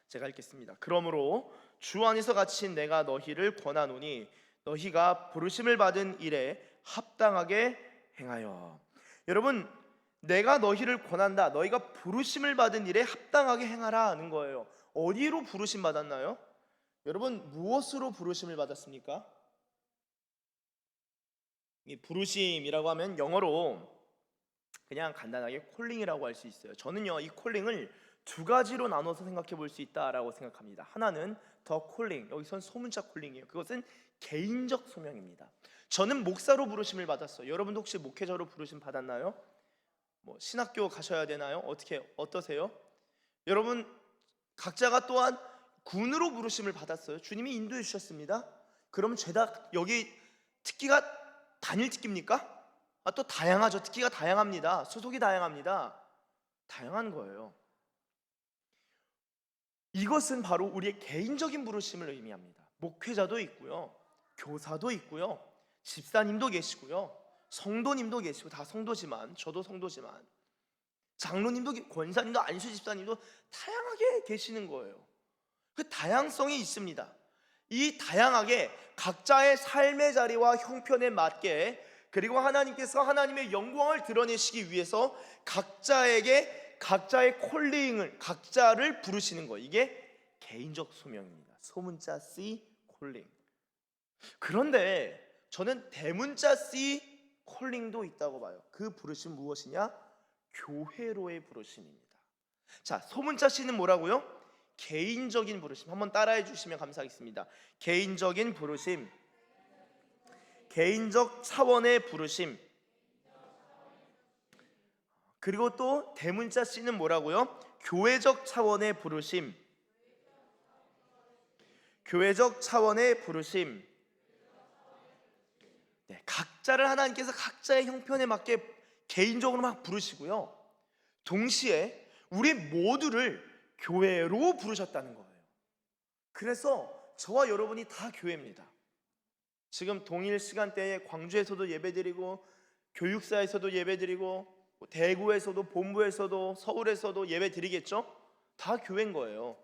S3: 제가 읽겠습니다. 그러므로 주 안에서 갇힌 내가 너희를 권하노니 너희가 부르심을 받은 일에 합당하게 행하여. 여러분, 내가 너희를 권한다, 너희가 부르심을 받은 일에 합당하게 행하라 하는 거예요. 어디로 부르심 받았나요? 여러분, 무엇으로 부르심을 받았습니까? 이 부르심이라고 하면 영어로 그냥 간단하게 콜링이라고 할 수 있어요. 저는요 이 콜링을 두 가지로 나눠서 생각해 볼 수 있다라고 생각합니다. 하나는 더 콜링, 여기선 소문자 콜링이에요. 그것은 개인적 소명입니다. 저는 목사로 부르심을 받았어요. 여러분도 혹시 목회자로 부르심 받았나요? 뭐 신학교 가셔야 되나요? 어떠세요? 여러분 각자가 또한 군으로 부르심을 받았어요. 주님이 인도해 주셨습니다. 그럼 죄다 여기 특기가 단일 특기입니까? 또 다양하죠. 특기가 다양합니다. 소속이 다양합니다. 다양한 거예요. 이것은 바로 우리의 개인적인 부르심을 의미합니다. 목회자도 있고요, 교사도 있고요, 집사님도 계시고요, 성도님도 계시고, 다 성도지만, 저도 성도지만, 장로님도, 권사님도, 안수 집사님도 다양하게 계시는 거예요. 그 다양성이 있습니다. 이 다양하게 각자의 삶의 자리와 형편에 맞게, 그리고 하나님께서 하나님의 영광을 드러내시기 위해서 각자에게 각자의 콜링을, 각자를 부르시는 거예요. 이게 개인적 소명입니다. 소문자 C 콜링. 그런데 저는 대문자 C 콜링도 있다고 봐요. 그 부르심 무엇이냐? 교회로의 부르심입니다. 자, 소문자 C는 뭐라고요? 개인적인 부르심. 한번 따라해 주시면 감사하겠습니다. 개인적인 부르심, 개인적 차원의 부르심. 그리고 또 대문자 C는 뭐라고요? 교회적 차원의 부르심, 교회적 차원의 부르심. 네, 각자를 하나님께서 각자의 형편에 맞게 개인적으로 막 부르시고요, 동시에 우리 모두를 교회로 부르셨다는 거예요. 그래서 저와 여러분이 다 교회입니다. 지금 동일 시간대에 광주에서도 예배드리고, 교육사에서도 예배드리고, 대구에서도, 본부에서도, 서울에서도 예배드리겠죠? 다 교회인 거예요.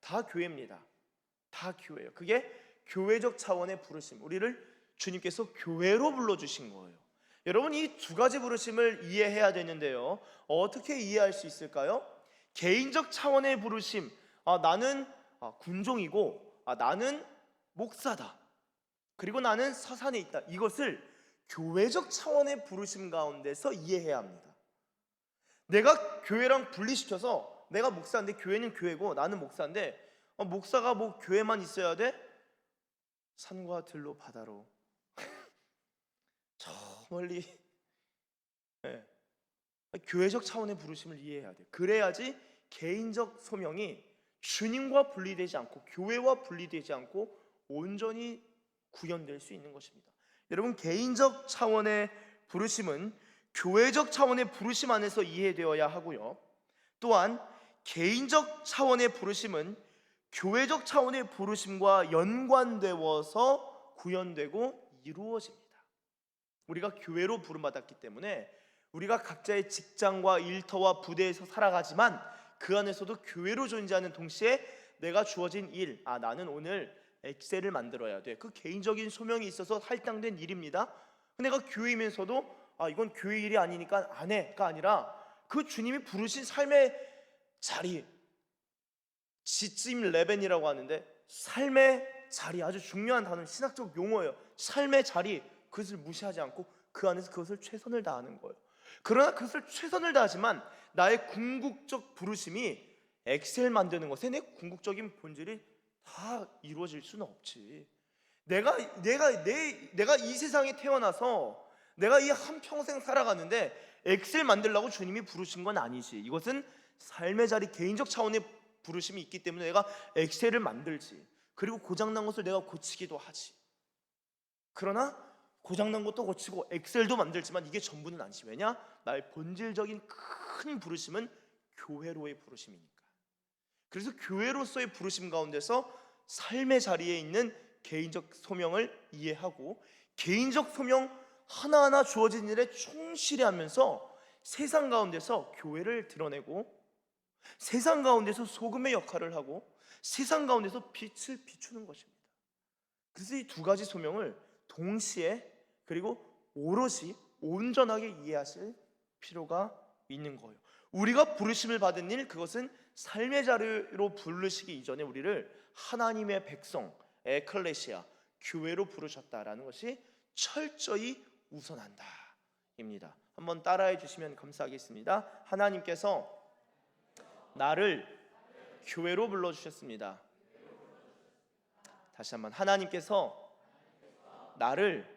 S3: 다 교회입니다. 다 교회예요. 그게 교회적 차원의 부르심, 우리를 주님께서 교회로 불러주신 거예요. 여러분, 이 두 가지 부르심을 이해해야 되는데요, 어떻게 이해할 수 있을까요? 개인적 차원의 부르심, 나는 군종이고 나는 목사다, 그리고 나는 서산에 있다, 이것을 교회적 차원의 부르심 가운데서 이해해야 합니다. 내가 교회랑 분리시켜서 내가 목사인데 교회는 교회고 나는 목사인데, 목사가 뭐 교회만 있어야 돼? 산과 들로 바다로 저 멀리. 네. 교회적 차원의 부르심을 이해해야 돼. 그래야지 개인적 소명이 주님과 분리되지 않고 교회와 분리되지 않고 온전히 구현될 수 있는 것입니다. 여러분, 개인적 차원의 부르심은 교회적 차원의 부르심 안에서 이해되어야 하고요, 또한 개인적 차원의 부르심은 교회적 차원의 부르심과 연관되어서 구현되고 이루어집니다. 우리가 교회로 부름받았기 때문에 우리가 각자의 직장과 일터와 부대에서 살아가지만 그 안에서도 교회로 존재하는 동시에 내가 주어진 일, 나는 오늘 엑셀을 만들어야 돼, 그 개인적인 소명이 있어서 할당된 일입니다. 내가 교회이면서도 이건 교회 일이 아니니까 안 해가 아니라 그 주님이 부르신 삶의 자리, 지침 레벤이라고 하는데 삶의 자리, 아주 중요한 단어, 신학적 용어예요. 삶의 자리, 그것을 무시하지 않고 그 안에서 그것을 최선을 다하는 거예요. 그러나 그것을 최선을 다하지만 나의 궁극적 부르심이 엑셀 만드는 것에 내 궁극적인 본질이 다 이루어질 수는 없지. 내가 이 세상에 태어나서 내가 이 한평생 살아가는데 엑셀 만들려고 주님이 부르신 건 아니지. 이것은 삶의 자리, 개인적 차원의 부르심이 있기 때문에 내가 엑셀을 만들지, 그리고 고장난 것을 내가 고치기도 하지. 그러나 고장난 것도 고치고 엑셀도 만들지만 이게 전부는 아니지. 왜냐? 나의 본질적인 큰 부르심은 교회로의 부르심이니까. 그래서 교회로서의 부르심 가운데서 삶의 자리에 있는 개인적 소명을 이해하고 개인적 소명 하나하나 주어진 일에 충실히 하면서 세상 가운데서 교회를 드러내고 세상 가운데서 소금의 역할을 하고 세상 가운데서 빛을 비추는 것입니다. 그래서 이 두 가지 소명을 동시에 그리고 오롯이 온전하게 이해하실 필요가 있는 거예요. 우리가 부르심을 받은 일, 그것은 삶의 자리로 부르시기 이전에 우리를 하나님의 백성, 에클레시아, 교회로 부르셨다라는 것이 철저히 우선한다 입니다. 한번 따라해 주시면 감사하겠습니다. 하나님께서 나를 교회로 불러주셨습니다. 다시 한번, 하나님께서 나를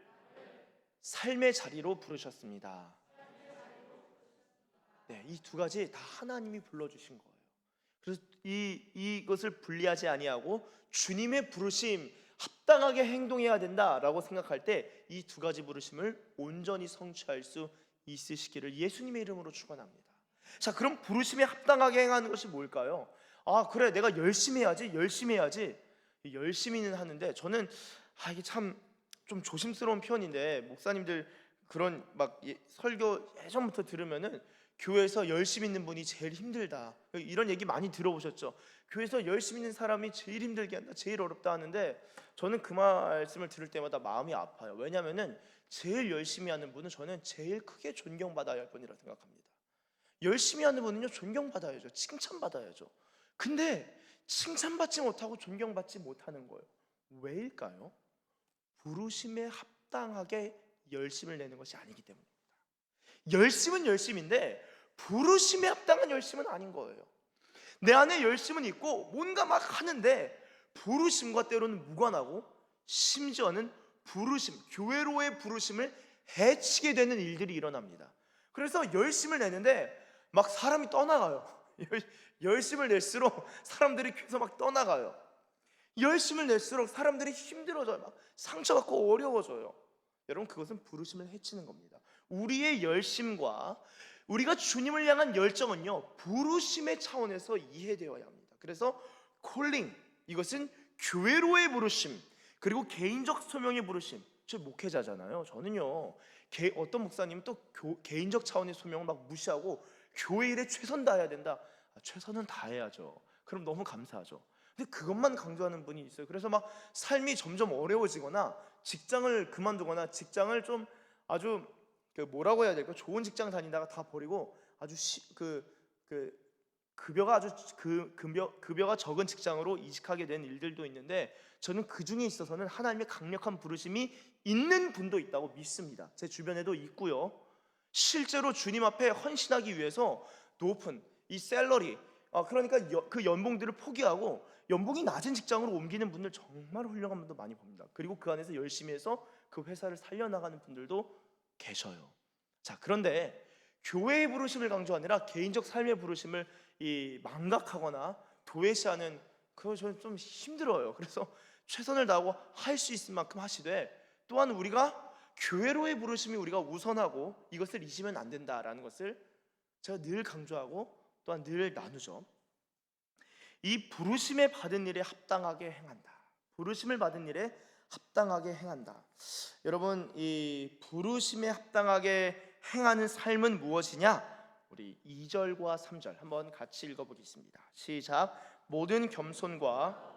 S3: 삶의 자리로 부르셨습니다. 네, 이 두 가지 다 하나님이 불러주신 거예요. 그래서 이것을 분리하지 아니하고 주님의 부르심 합당하게 행동해야 된다라고 생각할 때 이 두 가지 부르심을 온전히 성취할 수 있으시기를 예수님의 이름으로 축원합니다. 자, 그럼 부르심에 합당하게 행하는 것이 뭘까요? 그래, 내가 열심히 해야지. 열심히는 하는데 저는 이게 참 좀 조심스러운 표현인데, 목사님들 그런 막 설교 예전부터 들으면은 교회에서 열심히 있는 분이 제일 힘들다, 이런 얘기 많이 들어보셨죠? 교회에서 열심히 있는 사람이 제일 힘들게 한다, 제일 어렵다 하는데 저는 그 말씀을 들을 때마다 마음이 아파요. 왜냐하면은 제일 열심히 하는 분은 저는 제일 크게 존경받아야 할 분이라 생각합니다. 열심히 하는 분은요, 존경받아야죠. 칭찬받아야죠. 근데 칭찬받지 못하고 존경받지 못하는 거예요. 왜일까요? 부르심에 합당하게 열심을 내는 것이 아니기 때문입니다. 열심은 열심인데 부르심에 합당한 열심은 아닌 거예요. 내 안에 열심은 있고 뭔가 막 하는데 부르심과 때로는 무관하고 심지어는 부르심, 교회로의 부르심을 해치게 되는 일들이 일어납니다. 그래서 열심을 내는데 막 사람이 떠나가요. 열심을 낼수록 사람들이 계속 막 떠나가요. 열심을 낼수록 사람들이 힘들어져요. 막 상처받고 어려워져요. 여러분, 그것은 부르심을 해치는 겁니다. 우리의 열심과 우리가 주님을 향한 열정은요, 부르심의 차원에서 이해되어야 합니다. 그래서 콜링, 이것은 교회로의 부르심, 그리고 개인적 소명의 부르심. 저 목회자잖아요. 저는요, 어떤 목사님은 또 개인적 차원의 소명을 막 무시하고 교회 일에 최선 다해야 된다. 최선은 다해야죠. 그럼 너무 감사하죠. 근데 그것만 강조하는 분이 있어요. 그래서 막 삶이 점점 어려워지거나 직장을 그만두거나 직장을 좀 아주 뭐라고 해야 될까? 좋은 직장 다니다가 다 버리고 아주 급여가 아주 급여가 적은 직장으로 이직하게 된 일들도 있는데, 저는 그 중에 있어서는 하나님의 강력한 부르심이 있는 분도 있다고 믿습니다. 제 주변에도 있고요. 실제로 주님 앞에 헌신하기 위해서 높은 이 샐러리, 그러니까 그 연봉들을 포기하고 연봉이 낮은 직장으로 옮기는 분들 정말 훌륭한 분도 많이 봅니다. 그리고 그 안에서 열심히 해서 그 회사를 살려나가는 분들도 계셔요. 자, 그런데 교회의 부르심을 강조하느라 개인적 삶의 부르심을 망각하거나 도외시하는, 그거 저는 좀 힘들어요. 그래서 최선을 다하고 할 수 있을 만큼 하시되, 또한 우리가 교회로의 부르심이 우리가 우선하고 이것을 잊으면 안 된다라는 것을 제가 늘 강조하고 또한 늘 나누죠. 이 부르심에 받은 일에 합당하게 행한다. 부르심을 받은 일에 합당하게 행한다. 여러분, 이 부르심에 합당하게 행하는 삶은 무엇이냐? 우리 2절과 3절 한번 같이 읽어보겠습니다. 시작. 모든 겸손과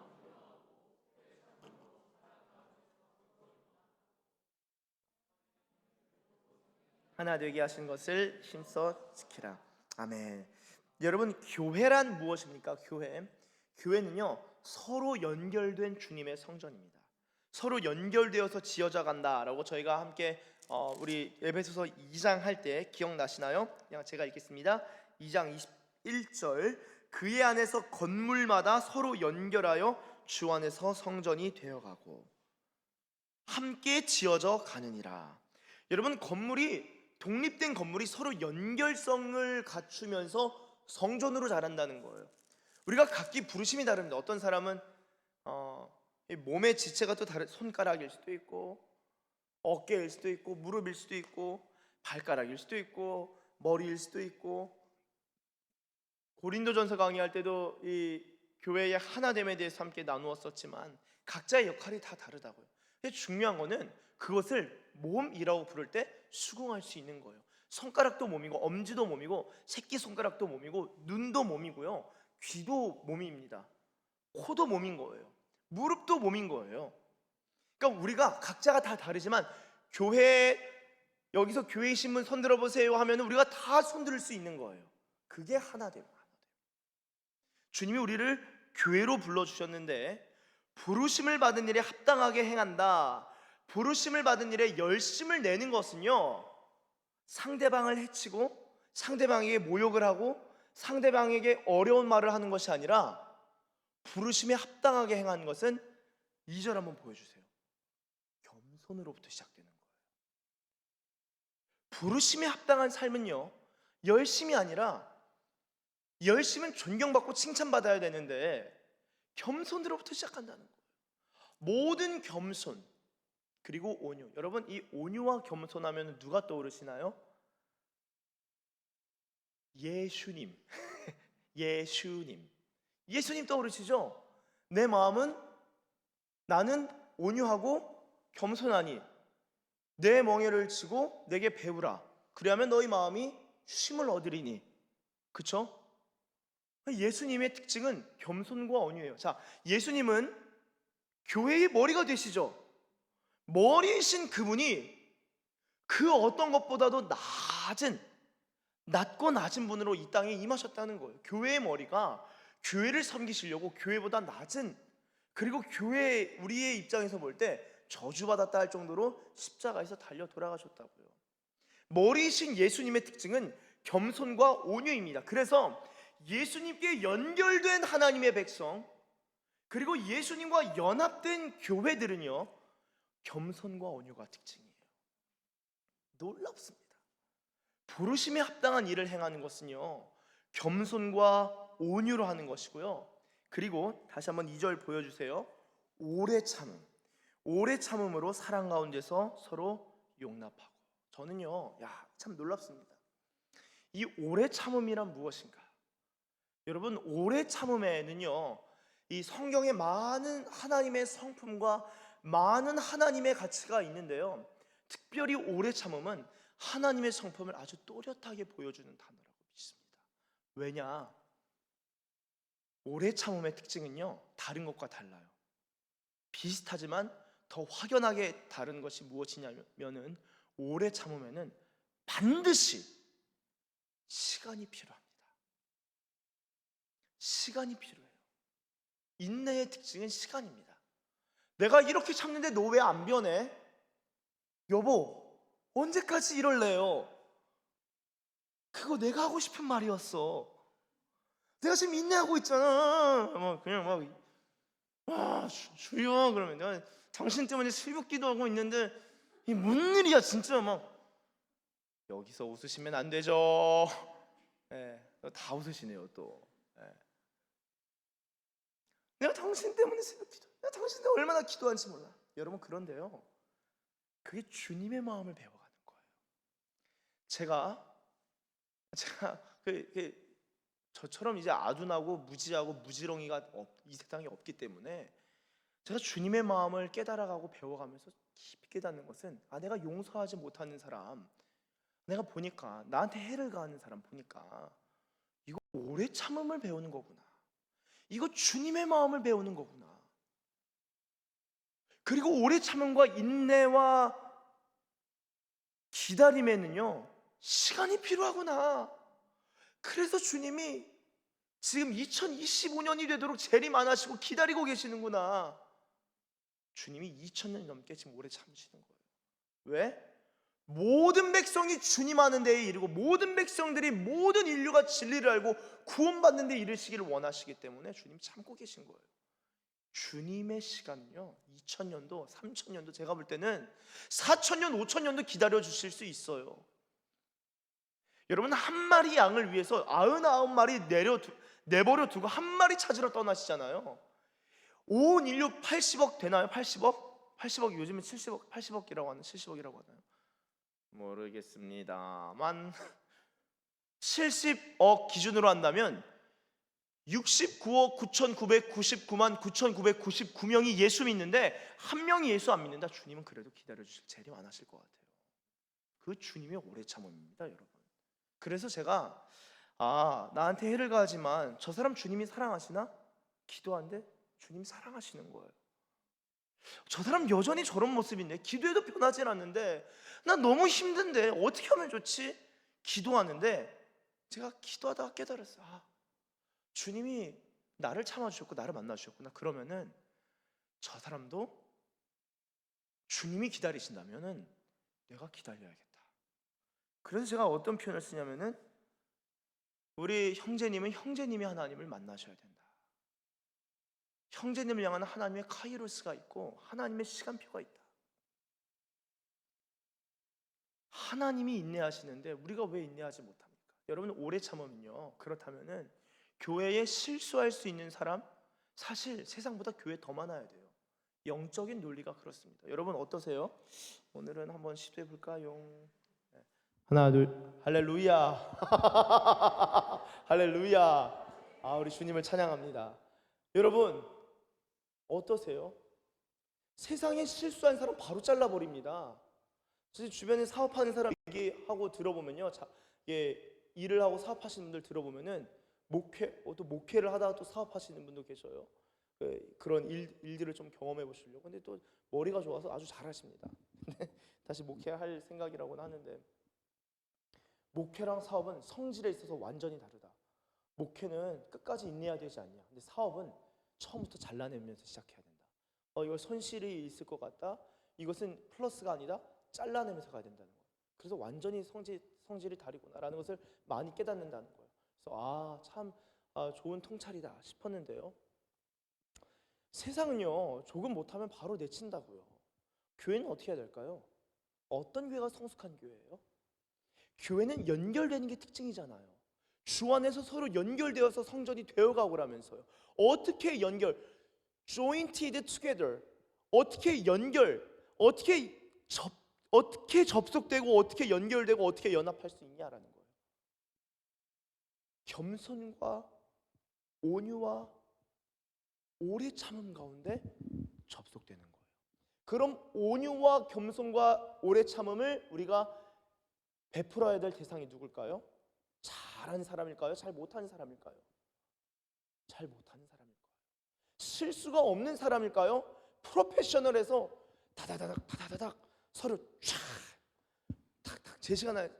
S3: 하나 되게 하신 것을 힘써 지키라. 아멘. 여러분, 교회란 무엇입니까? 교회는요, 서로 연결된 주님의 성전입니다. 서로 연결되어서 지어져 간다라고 저희가 함께 우리 에베소서 2장 할 때 기억나시나요? 그냥 제가 읽겠습니다. 2장 21절, 그의 안에서 건물마다 서로 연결하여 주 안에서 성전이 되어가고 함께 지어져 가느니라. 여러분, 독립된 건물이 서로 연결성을 갖추면서 성전으로 자란다는 거예요. 우리가 각기 부르심이 다릅니다. 어떤 사람은 몸의 지체가 또 다른, 손가락일 수도 있고 어깨일 수도 있고 무릎일 수도 있고 발가락일 수도 있고 머리일 수도 있고, 고린도전서 강의할 때도 이 교회의 하나됨에 대해서 함께 나누었었지만 각자의 역할이 다 다르다고요. 근데 중요한 거는 그것을 몸이라고 부를 때 수긍할 수 있는 거예요. 손가락도 몸이고 엄지도 몸이고 새끼손가락도 몸이고 눈도 몸이고요, 귀도 몸입니다. 코도 몸인 거예요. 무릎도 몸인 거예요. 그러니까 우리가 각자가 다 다르지만 여기서 교회 신문 손들어 보세요 하면 우리가 다 손들을 수 있는 거예요. 그게 하나됨. 주님이 우리를 교회로 불러주셨는데 부르심을 받은 일에 합당하게 행한다. 부르심을 받은 일에 열심을 내는 것은요, 상대방을 해치고 상대방에게 모욕을 하고 상대방에게 어려운 말을 하는 것이 아니라, 부르심에 합당하게 행하는 것은 2절 한번 보여주세요. 겸손으로부터 시작되는 거예요. 부르심에 합당한 삶은요, 열심이 아니라, 열심은 존경받고 칭찬받아야 되는데 겸손으로부터 시작한다는 거예요. 모든 겸손 그리고 온유. 여러분, 이 온유와 겸손하면 누가 떠오르시나요? 예수님. 예수님 떠오르시죠? 내 마음은, 나는 온유하고 겸손하니 내 멍에를 치고 내게 배우라. 그리하면 너희 마음이 쉼을 얻으리니. 그쵸? 예수님의 특징은 겸손과 온유예요. 자, 예수님은 교회의 머리가 되시죠? 머리이신 그분이 그 어떤 것보다도 낮고 낮은 분으로 이 땅에 임하셨다는 거예요. 교회의 머리가 교회를 섬기시려고 교회보다 낮은, 그리고 교회, 우리의 입장에서 볼 때 저주받았다 할 정도로 십자가에서 달려 돌아가셨다고요. 머리이신 예수님의 특징은 겸손과 온유입니다. 그래서 예수님께 연결된 하나님의 백성, 그리고 예수님과 연합된 교회들은요, 겸손과 온유가 특징이에요. 놀랍습니다. 부르심에 합당한 일을 행하는 것은요, 겸손과 온유로 하는 것이고요. 그리고 다시 한번 2절 보여주세요. 오래 참음으로 사랑 가운데서 서로 용납하고. 저는요, 참 놀랍습니다. 이 오래 참음이란 무엇인가? 여러분, 오래 참음에는요, 이 성경에 많은 하나님의 성품과 많은 하나님의 가치가 있는데요, 특별히 오래 참음은 하나님의 성품을 아주 또렷하게 보여주는 단어라고 믿습니다. 왜냐? 오래 참음의 특징은요, 다른 것과 달라요. 비슷하지만 더 확연하게 다른 것이 무엇이냐면은 오래 참으면은 반드시 시간이 필요합니다. 시간이 필요해요. 인내의 특징은 시간입니다. 내가 이렇게 참는데 너 왜 안 변해? 여보, 언제까지 이럴래요? 그거 내가 하고 싶은 말이었어. 내가 지금 인내하고 있잖아. 그냥 주여 그러면 내가 당신 때문에 슬프기도 하고 있는데 이 뭔 일이야 진짜. 막 여기서 웃으시면 안 되죠. 네, 다 웃으시네요 또. 네. 내가 당신 때문에 슬프기도, 내가 당신 때문에 얼마나 기도한지 몰라. 여러분, 그런데요, 그게 주님의 마음을 배워가는 거예요. 제가 저처럼 이제 아둔하고 무지하고 무지렁이가 이 세상에 없기 때문에 제가 주님의 마음을 깨달아가고 배워가면서 깊이 깨닫는 것은, 내가 용서하지 못하는 사람, 내가 보니까 나한테 해를 가하는 사람 보니까 이거 오래 참음을 배우는 거구나. 이거 주님의 마음을 배우는 거구나. 그리고 오래 참음과 인내와 기다림에는요, 시간이 필요하구나. 그래서 주님이 지금 2025년이 되도록 재림 안 하시고 기다리고 계시는구나. 주님이 2000년이 넘게 지금 오래 참으시는 거예요. 왜? 모든 백성이 주님 하는 데에 이르고 모든 백성들이, 모든 인류가 진리를 알고 구원받는 데 이르시기를 원하시기 때문에 주님 참고 계신 거예요. 주님의 시간은요, 2000년도 3000년도, 제가 볼 때는 4000년 5000년도 기다려 주실 수 있어요. 여러분, 한 마리 양을 위해서 99마리 내버려 두고 한 마리 찾으러 떠나시잖아요. 온 인류 80억 되나요? 80억? 80억, 요즘에 70억, 80억이라고 하나요? 70억이라고 하나요? 모르겠습니다만 70억 기준으로 한다면 69억 9,999만 9,999명이 예수 믿는데 한 명이 예수 안 믿는다. 주님은 그래도 기다려주실, 재림 안 하실 것 같아요. 그 주님의 오래 참음입니다, 여러분. 그래서 제가 나한테 해를 가하지만 저 사람 주님이 사랑하시나? 기도하는데 주님이 사랑하시는 거예요. 저 사람 여전히 저런 모습인데, 기도해도 변하진 않는데, 나 너무 힘든데 어떻게 하면 좋지? 기도하는데 제가 기도하다가 깨달았어요. 주님이 나를 참아주셨고 나를 만나주셨구나. 그러면은 저 사람도 주님이 기다리신다면은 내가 기다려야겠다. 그래서 제가 어떤 표현을 쓰냐면은, 우리 형제님은 형제님이 하나님을 만나셔야 된다. 형제님을 향하는 하나님의 카이로스가 있고 하나님의 시간표가 있다. 하나님이 인내하시는데 우리가 왜 인내하지 못합니까? 여러분, 오래 참으면요, 그렇다면은 교회에 실수할 수 있는 사람, 사실 세상보다 교회 더 많아야 돼요. 영적인 논리가 그렇습니다. 여러분 어떠세요? 오늘은 한번 시도해 볼까요? 하나 둘, 할렐루야. 할렐루야. 우리 주님을 찬양합니다. 여러분 어떠세요? 세상에 실수한 사람 바로 잘라버립니다. 주변에 사업하는 사람 얘기하고 들어보면요, 일을 하고 사업하시는 분들 들어보면은 또 목회를 하다가 또 사업하시는 분도 계셔요. 그런 일들을 좀 경험해 보시려고. 근데 또 머리가 좋아서 아주 잘하십니다. 다시 목회할 생각이라고는 하는데, 목회랑 사업은 성질에 있어서 완전히 다르다. 목회는 끝까지 인내해야 되지 않냐. 근데 사업은 처음부터 잘라내면서 시작해야 된다. 이거 손실이 있을 것 같다. 이것은 플러스가 아니다. 잘라내면서 가야 된다는 거예요. 그래서 완전히 성질이 다르구나라는 것을 많이 깨닫는다는 거예요. 그래서 참 좋은 통찰이다 싶었는데요. 세상은요, 조금 못하면 바로 내친다고요. 교회는 어떻게 해야 될까요? 어떤 교회가 성숙한 교회예요? 교회는 연결되는 게 특징이잖아요. 주 안에서 서로 연결되어서 성전이 되어가고라면서요. 어떻게 jointed together, 어떻게 접속되고 어떻게 연결되고 어떻게 연합할 수 있냐라는 거예요. 겸손과 온유와 오래 참음 가운데 접속되는 거예요. 그럼 온유와 겸손과 오래 참음을 우리가 베풀어야 될 대상이 누굴까요? 잘하는 사람일까요? 잘 못하는 사람일까요? 잘 못하는 사람일 거예요. 실수가 없는 사람일까요? 프로페셔널해서 다다다닥 서류 쫙 탁탁 제 시간에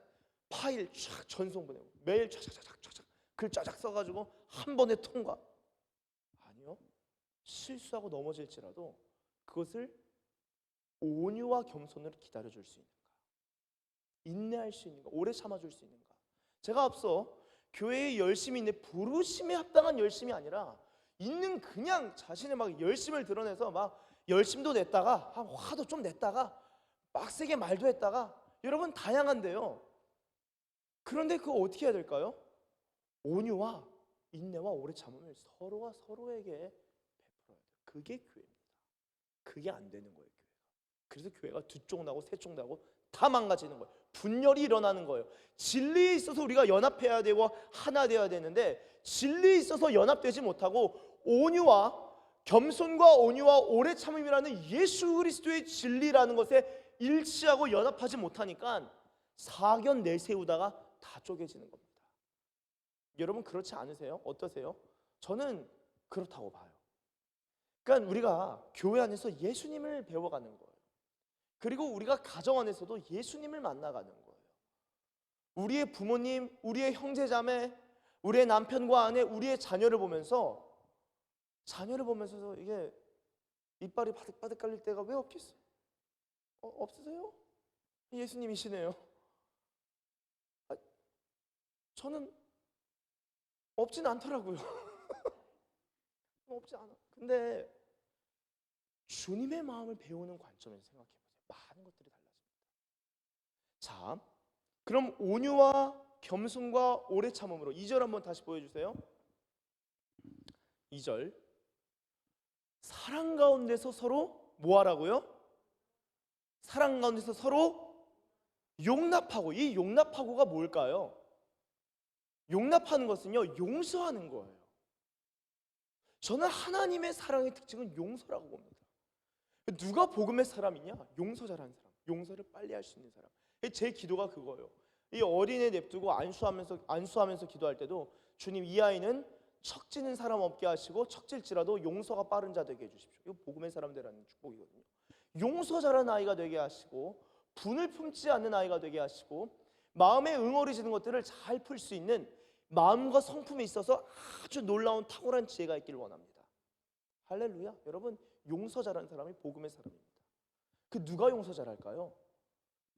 S3: 파일 쫙 전송 보내고 메일 쫙쫙쫙쫙 글 쫙쫙 써가지고 한 번에 통과. 아니요. 실수하고 넘어질지라도 그것을 온유와 겸손으로 기다려줄 수 있는가, 인내할 수 있는가, 오래 참아줄 수 있는가. 제가 앞서 교회에 열심히 있는데 부르심에 합당한 열심이 아니라 있는 그냥 자신의 막 열심을 드러내서 막 열심도 냈다가 화도 좀 냈다가 빡세게 말도 했다가, 여러분 다양한데요. 그런데 그거 어떻게 해야 될까요? 온유와 인내와 오래 참음을 서로가 서로에게 베풀어야 돼요. 그게 교회입니다. 그게 안 되는 거예요, 교회가. 그래서 교회가 두 쪽 나고 세 쪽 나고 다 망가지는 거예요. 분열이 일어나는 거예요. 진리에 있어서 우리가 연합해야 되고 하나 되어야 되는데, 진리에 있어서 연합되지 못하고 온유와 겸손과 온유와 오래 참음이라는 예수 그리스도의 진리라는 것에 일치하고 연합하지 못하니까 사견 내세우다가 다 쪼개지는 겁니다. 여러분 그렇지 않으세요? 어떠세요? 저는 그렇다고 봐요. 그러니까 우리가 교회 안에서 예수님을 배워가는 거예요. 그리고 우리가 가정 안에서도 예수님을 만나가는 거예요. 우리의 부모님, 우리의 형제자매, 우리의 남편과 아내, 우리의 자녀를 보면서 이게 이빨이 바득바득 깔릴 때가 왜 없겠어요? 없으세요? 예수님이시네요. 저는 없진 않더라고요. 없지 않아. 근데 주님의 마음을 배우는 관점에서 생각해 보세요. 많은 것들이 달라집니다. 자, 그럼 온유와 겸손과 오래 참음으로 2절 한번 다시 보여주세요. 2절, 사랑 가운데서 서로 뭐 하라고요? 사랑 가운데서 서로 용납하고. 이 용납하고가 뭘까요? 용납하는 것은요, 용서하는 거예요. 저는 하나님의 사랑의 특징은 용서라고 봅니다. 누가 복음의 사람이냐? 용서 잘하는 사람, 용서를 빨리 할 수 있는 사람. 제 기도가 그거예요. 이 어린애 냅두고 안수하면서 기도할 때도, 주님 이 아이는 척지는 사람 없게 하시고 척질지라도 용서가 빠른 자 되게 해주십시오. 이거 복음의 사람들이라는 축복이거든요. 용서 잘하는 아이가 되게 하시고, 분을 품지 않는 아이가 되게 하시고, 마음에 응어리지는 것들을 잘 풀 수 있는 마음과 성품에 있어서 아주 놀라운 탁월한 지혜가 있기를 원합니다. 할렐루야. 여러분, 용서 잘하는 사람이 복음의 사람입니다. 그 누가 용서 잘할까요?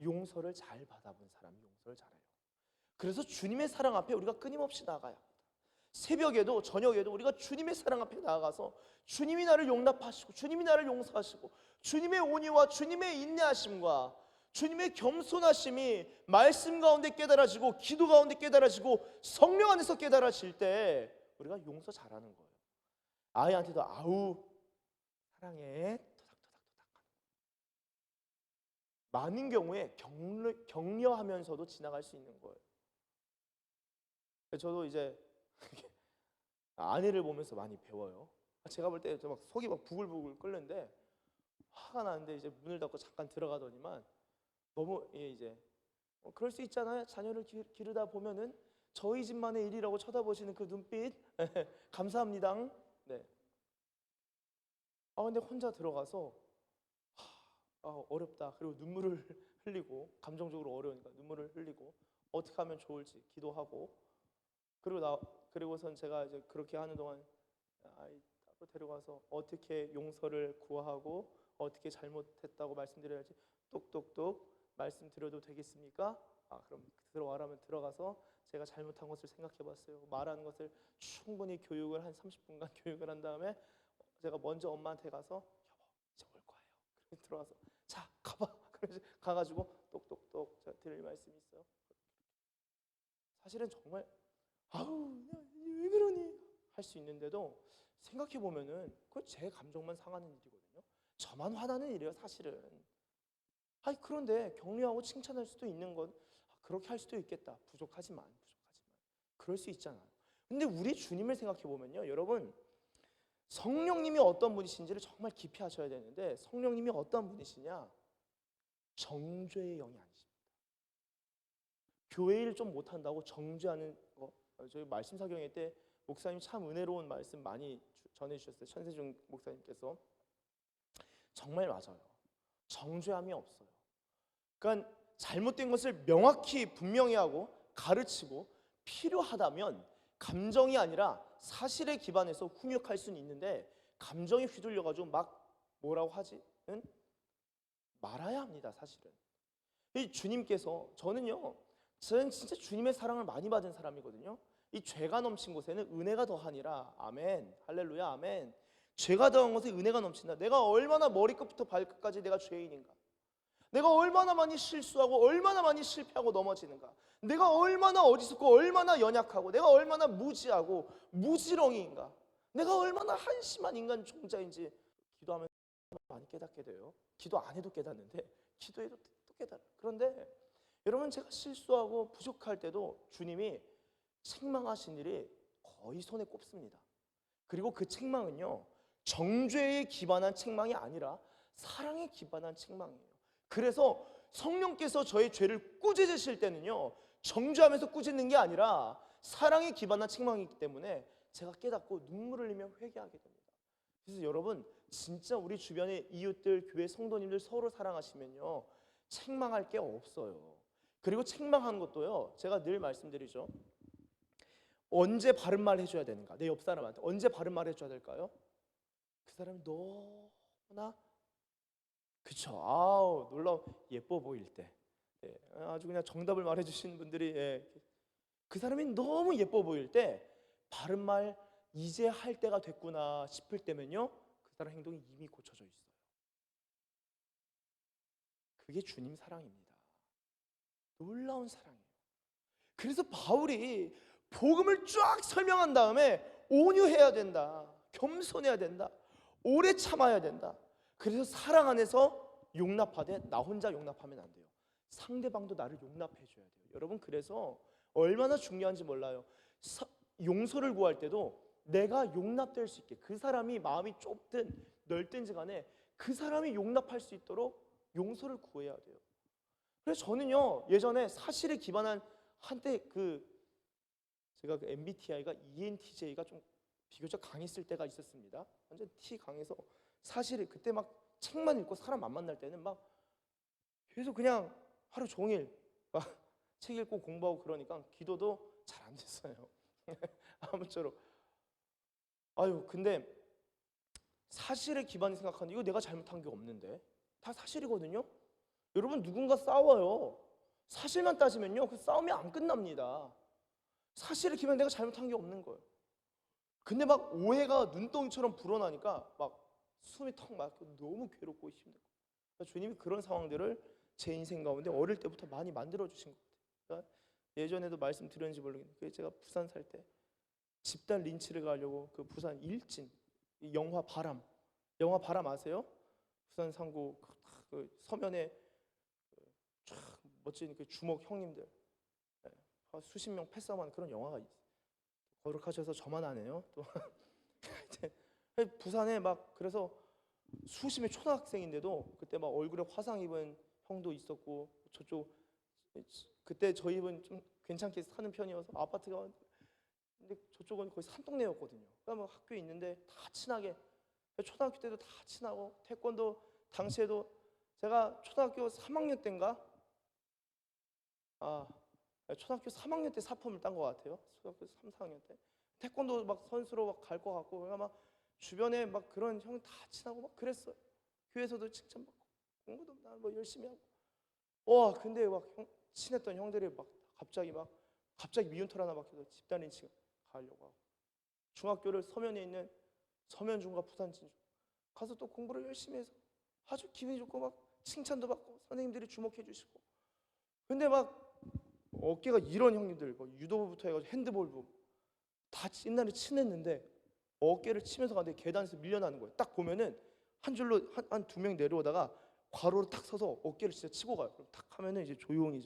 S3: 용서를 잘 받아본 사람이 용서를 잘해요. 그래서 주님의 사랑 앞에 우리가 끊임없이 나가야 합니다. 새벽에도 저녁에도 우리가 주님의 사랑 앞에 나아가서 주님이 나를 용납하시고, 주님이 나를 용서하시고, 주님의 온유와 주님의 인내하심과 주님의 겸손하심이 말씀 가운데 깨달아지고, 기도 가운데 깨달아지고, 성령 안에서 깨달아질 때 우리가 용서 잘하는 거예요. 아이한테도 아우 사랑해 토닥토닥토닥 하는 거예요. 많은 경우에 격려하면서도 지나갈 수 있는 거예요. 저도 이제 아내를 보면서 많이 배워요. 제가 볼 때 막 속이 막 부글부글 끓는데 화가 나는데 이제 문을 닫고 잠깐 들어가더니만, 너무 이제 그럴 수 있잖아요. 자녀를 기르다 보면은 저희 집만의 일이라고 쳐다보시는 그 눈빛 감사합니다. 네. 근데 혼자 들어가서 어렵다. 그리고 눈물을 흘리고, 감정적으로 어려우니까 눈물을 흘리고, 어떻게 하면 좋을지 기도하고, 그리고선 제가 이제 그렇게 하는 동안 아이 따로 데려가서 어떻게 용서를 구하고 어떻게 잘못했다고 말씀드려야지 똑똑똑 말씀드려도 되겠습니까? 그럼 들어와라면 들어가서 제가 잘못한 것을 생각해봤어요. 말하는 것을 충분히 교육을 한 30분간 교육을 한 다음에 제가 먼저 엄마한테 가서 여보 이제 올 거예요. 그래서 들어가서 자 가봐. 그래서 가가지고 똑똑똑 제가 드릴 말씀이 있어요. 사실은 정말 아우 왜 그러니 할 수 있는데도 생각해 보면은 그건 제 감정만 상하는 일이거든요. 저만 화나는 일이에요, 사실은. 그런데 격려하고 칭찬할 수도 있는 건 그렇게 할 수도 있겠다. 부족하지만 그럴 수 있잖아요. 근데 우리 주님을 생각해 보면요, 여러분, 성령님이 어떤 분이신지를 정말 깊이 하셔야 되는데, 성령님이 어떤 분이시냐? 정죄의 영이 아니십니다. 교회 일 좀 못한다고 정죄하는 거 저희 말씀 사경회 때 목사님 참 은혜로운 말씀 많이 전해주셨어요. 천세중 목사님께서. 정말 맞아요. 정죄함이 없어요. 그러니까 잘못된 것을 명확히 분명히 하고 가르치고 필요하다면 감정이 아니라 사실에 기반해서 훈육할 수는 있는데, 감정이 휘둘려가지고 막 뭐라고 하지는 말아야 합니다. 사실은 이 주님께서, 저는 진짜 주님의 사랑을 많이 받은 사람이거든요. 이 죄가 넘친 곳에는 은혜가 더하니라. 아멘. 할렐루야. 아멘. 죄가 더한 곳에 은혜가 넘친다. 내가 얼마나 머리끝부터 발끝까지 내가 죄인인가, 내가 얼마나 많이 실수하고 얼마나 많이 실패하고 넘어지는가, 내가 얼마나 어리석고 얼마나 연약하고 내가 얼마나 무지하고 무지렁이인가, 내가 얼마나 한심한 인간 종자인지 기도하면 많이 깨닫게 돼요. 기도 안 해도 깨닫는데 기도해도 또 깨달아요. 그런데 여러분, 제가 실수하고 부족할 때도 주님이 책망하신 일이 거의 손에 꼽습니다. 그리고 그 책망은요, 정죄에 기반한 책망이 아니라 사랑에 기반한 책망이에요. 그래서 성령께서 저의 죄를 꾸짖으실 때는요, 정죄하면서 꾸짖는 게 아니라 사랑에 기반한 책망이기 때문에 제가 깨닫고 눈물을 흘리며 회개하게 됩니다. 그래서 여러분, 진짜 우리 주변의 이웃들, 교회 성도님들 서로 사랑하시면요, 책망할 게 없어요. 그리고 책망하는 것도요, 제가 늘 말씀드리죠. 언제 바른 말 해줘야 되는가? 내 옆 사람한테 언제 바른 말 해줘야 될까요? 그 사람이 너무나, 그쵸, 아우 놀라워 예뻐 보일 때, 아주 그냥 정답을 말해주시는 분들이, 그 사람이 너무 예뻐 보일 때 바른 말 이제 할 때가 됐구나 싶을 때면요, 그 사람 행동이 이미 고쳐져 있어요. 그게 주님 사랑입니다. 놀라운 사랑이에요. 그래서 바울이 복음을 쫙 설명한 다음에 온유해야 된다, 겸손해야 된다, 오래 참아야 된다. 그래서 사랑 안에서 용납하되 나 혼자 용납하면 안 돼요. 상대방도 나를 용납해 줘야 돼요. 여러분, 그래서 얼마나 중요한지 몰라요. 용서를 구할 때도 내가 용납될 수 있게, 그 사람이 마음이 좁든 넓든지 간에 그 사람이 용납할 수 있도록 용서를 구해야 돼요. 그래서 저는요, 예전에 사실에 기반한, 한때 제가 MBTI가 ENTJ가 좀 비교적 강했을 때가 있었습니다. 완전 T 강해서 사실에 그때 막 책만 읽고 사람 안 만날 때는 막 계속 그냥 하루 종일 막 책 읽고 공부하고 그러니까 기도도 잘 안 됐어요. 아무쪼록. 근데 사실에 기반이 생각하는데 이거 내가 잘못한 게 없는데 다 사실이거든요. 여러분, 누군가 싸워요. 사실만 따지면요, 그 싸움이 안 끝납니다. 사실에 기반에 내가 잘못한 게 없는 거예요. 근데 막 오해가 눈덩이처럼 불어나니까 막 숨이 턱 막혀 너무 괴롭고 힘들고, 그러니까 주님이 그런 상황들을 제 인생 가운데 어릴 때부터 많이 만들어 주신 것 같아요. 그러니까 예전에도 말씀드렸는지 모르겠는데, 제가 부산 살 때 집단 린치를 가려고 그 부산 일진, 영화 바람 아세요? 부산 상구 그 서면에 쫙 멋진 그 주먹 형님들, 수십 명 패싸움하는 그런 영화가 있어요. 거룩하셔서 저만 안 해요. 또 부산에 막, 그래서 수십 명 초등학생인데도 그때 막 얼굴에 화상 입은 형도 있었고, 저쪽 그때 저희 집은 좀 괜찮게 사는 편이어서 아파트가, 근데 저쪽은 거의 산동네였거든요. 그러니까 막 학교에 있는데 다 친하게, 초등학교 때도 다 친하고, 태권도 당시에도 제가 초등학교 3학년 때인가, 초등학교 3학년 때 사품을 딴 것 같아요. 초등학교 3, 4학년 때 태권도 막 선수로 막 갈 것 같고, 그러니까 막 주변에 막 그런 형 다 친하고 막 그랬어요. 교회에서도 칭찬받고 공부도 나 뭐 열심히 하고. 근데 막 친했던 형들이 막 갑자기 미운털 하나 박혀서 집단 린치 가려고 하고, 중학교를 서면에 있는 서면중과 부산진중 가서 또 공부를 열심히 해서 아주 기분이 좋고 막 칭찬도 받고 선생님들이 주목해 주시고. 근데 막 어깨가 이런 형님들, 뭐 유도부부터 해가지고 핸드볼부 다 옛날에 친했는데 어깨를 치면서 가는데 계단에서 밀려나는 거예요. 딱 보면은 한 줄로 한 두 명 내려오다가 과로로 탁 서서 어깨를 진짜 치고 가요. 그럼 탁 하면은 이제 조용히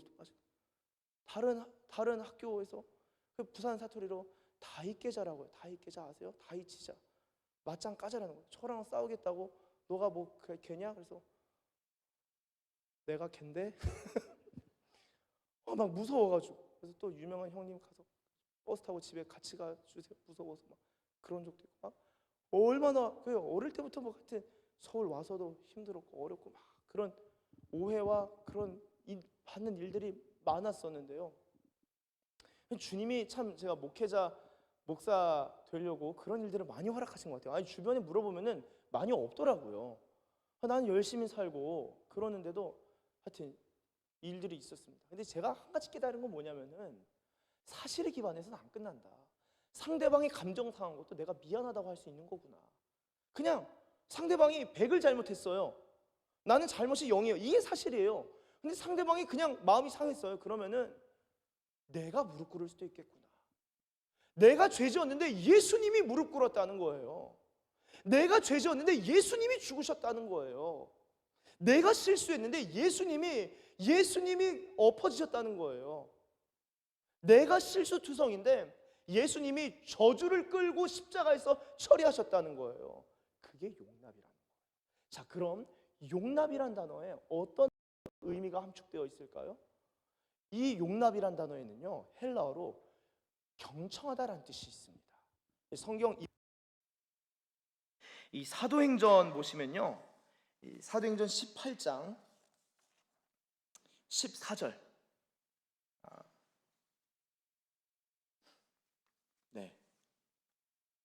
S3: 다른 학교에서 그 부산 사투리로 다이깨자라고 해요. 다이깨자 아세요? 다이치자, 맞짱 까자라는 거예요. 저랑 싸우겠다고 너가 뭐 걔냐? 그래서 내가 걘데 막 무서워가지고, 그래서 또 유명한 형님 가서 버스 타고 집에 같이 가주세요 무서워서 막 그런 적도 있고 막 얼마나 그 어릴 때부터 뭐 같은 서울 와서도 힘들었고 어렵고 막 그런 오해와 그런 받는 일들이 많았었는데요. 주님이 참 제가 목사 되려고 그런 일들을 많이 허락하신 것 같아요. 아니 주변에 물어보면은 많이 없더라고요. 나는 열심히 살고 그러는데도 하여튼 일들이 있었습니다. 근데 제가 한 가지 깨달은 건 뭐냐면은 사실에 기반해서는 안 끝난다. 상대방이 감정 상한 것도 내가 미안하다고 할 수 있는 거구나. 그냥 상대방이 100을 잘못했어요. 나는 잘못이 0이에요. 이게 사실이에요. 근데 상대방이 그냥 마음이 상했어요. 그러면은 내가 무릎 꿇을 수도 있겠구나. 내가 죄 지었는데 예수님이 무릎 꿇었다는 거예요. 내가 죄 지었는데 예수님이 죽으셨다는 거예요. 내가 실수했는데 예수님이 엎어지셨다는 거예요. 내가 실수투성인데 예수님이 저주를 끌고 십자가에서 처리하셨다는 거예요. 그게 용납이라는 거예요. 자, 그럼 용납이란 단어에 어떤 의미가 함축되어 있을까요? 이 용납이란 단어에는요, 헬라어로 경청하다라는 뜻이 있습니다. 성경 이 사도행전 보시면요, 이 사도행전 18장 14절. 네,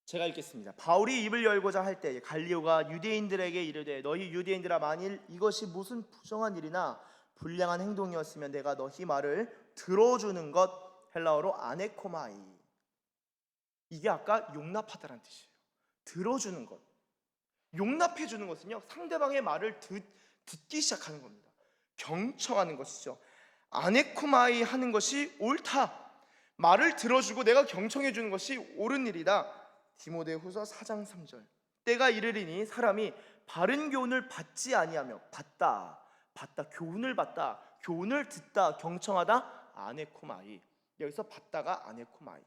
S3: 제가 읽겠습니다. 바울이 입을 열고자 할 때 갈리오가 유대인들에게 이르되 너희 유대인들아 만일 이것이 무슨 부정한 일이나 불량한 행동이었으면 내가 너희 말을 들어주는 것, 헬라어로 아네코마이. 이게 아까 용납하다라는 뜻이에요. 들어주는 것. 용납해 주는 것은요, 상대방의 말을 듣기 시작하는 겁니다. 경청하는 것이죠. 아네코마이 하는 것이 옳다. 말을 들어주고 내가 경청해 주는 것이 옳은 일이다. 디모데후서 4장 3절. 때가 이르리니 사람이 바른 교훈을 받지 아니하며 받다 교훈을 받다, 교훈을 듣다, 경청하다, 아네코마이. 여기서 받다가 아네코마이.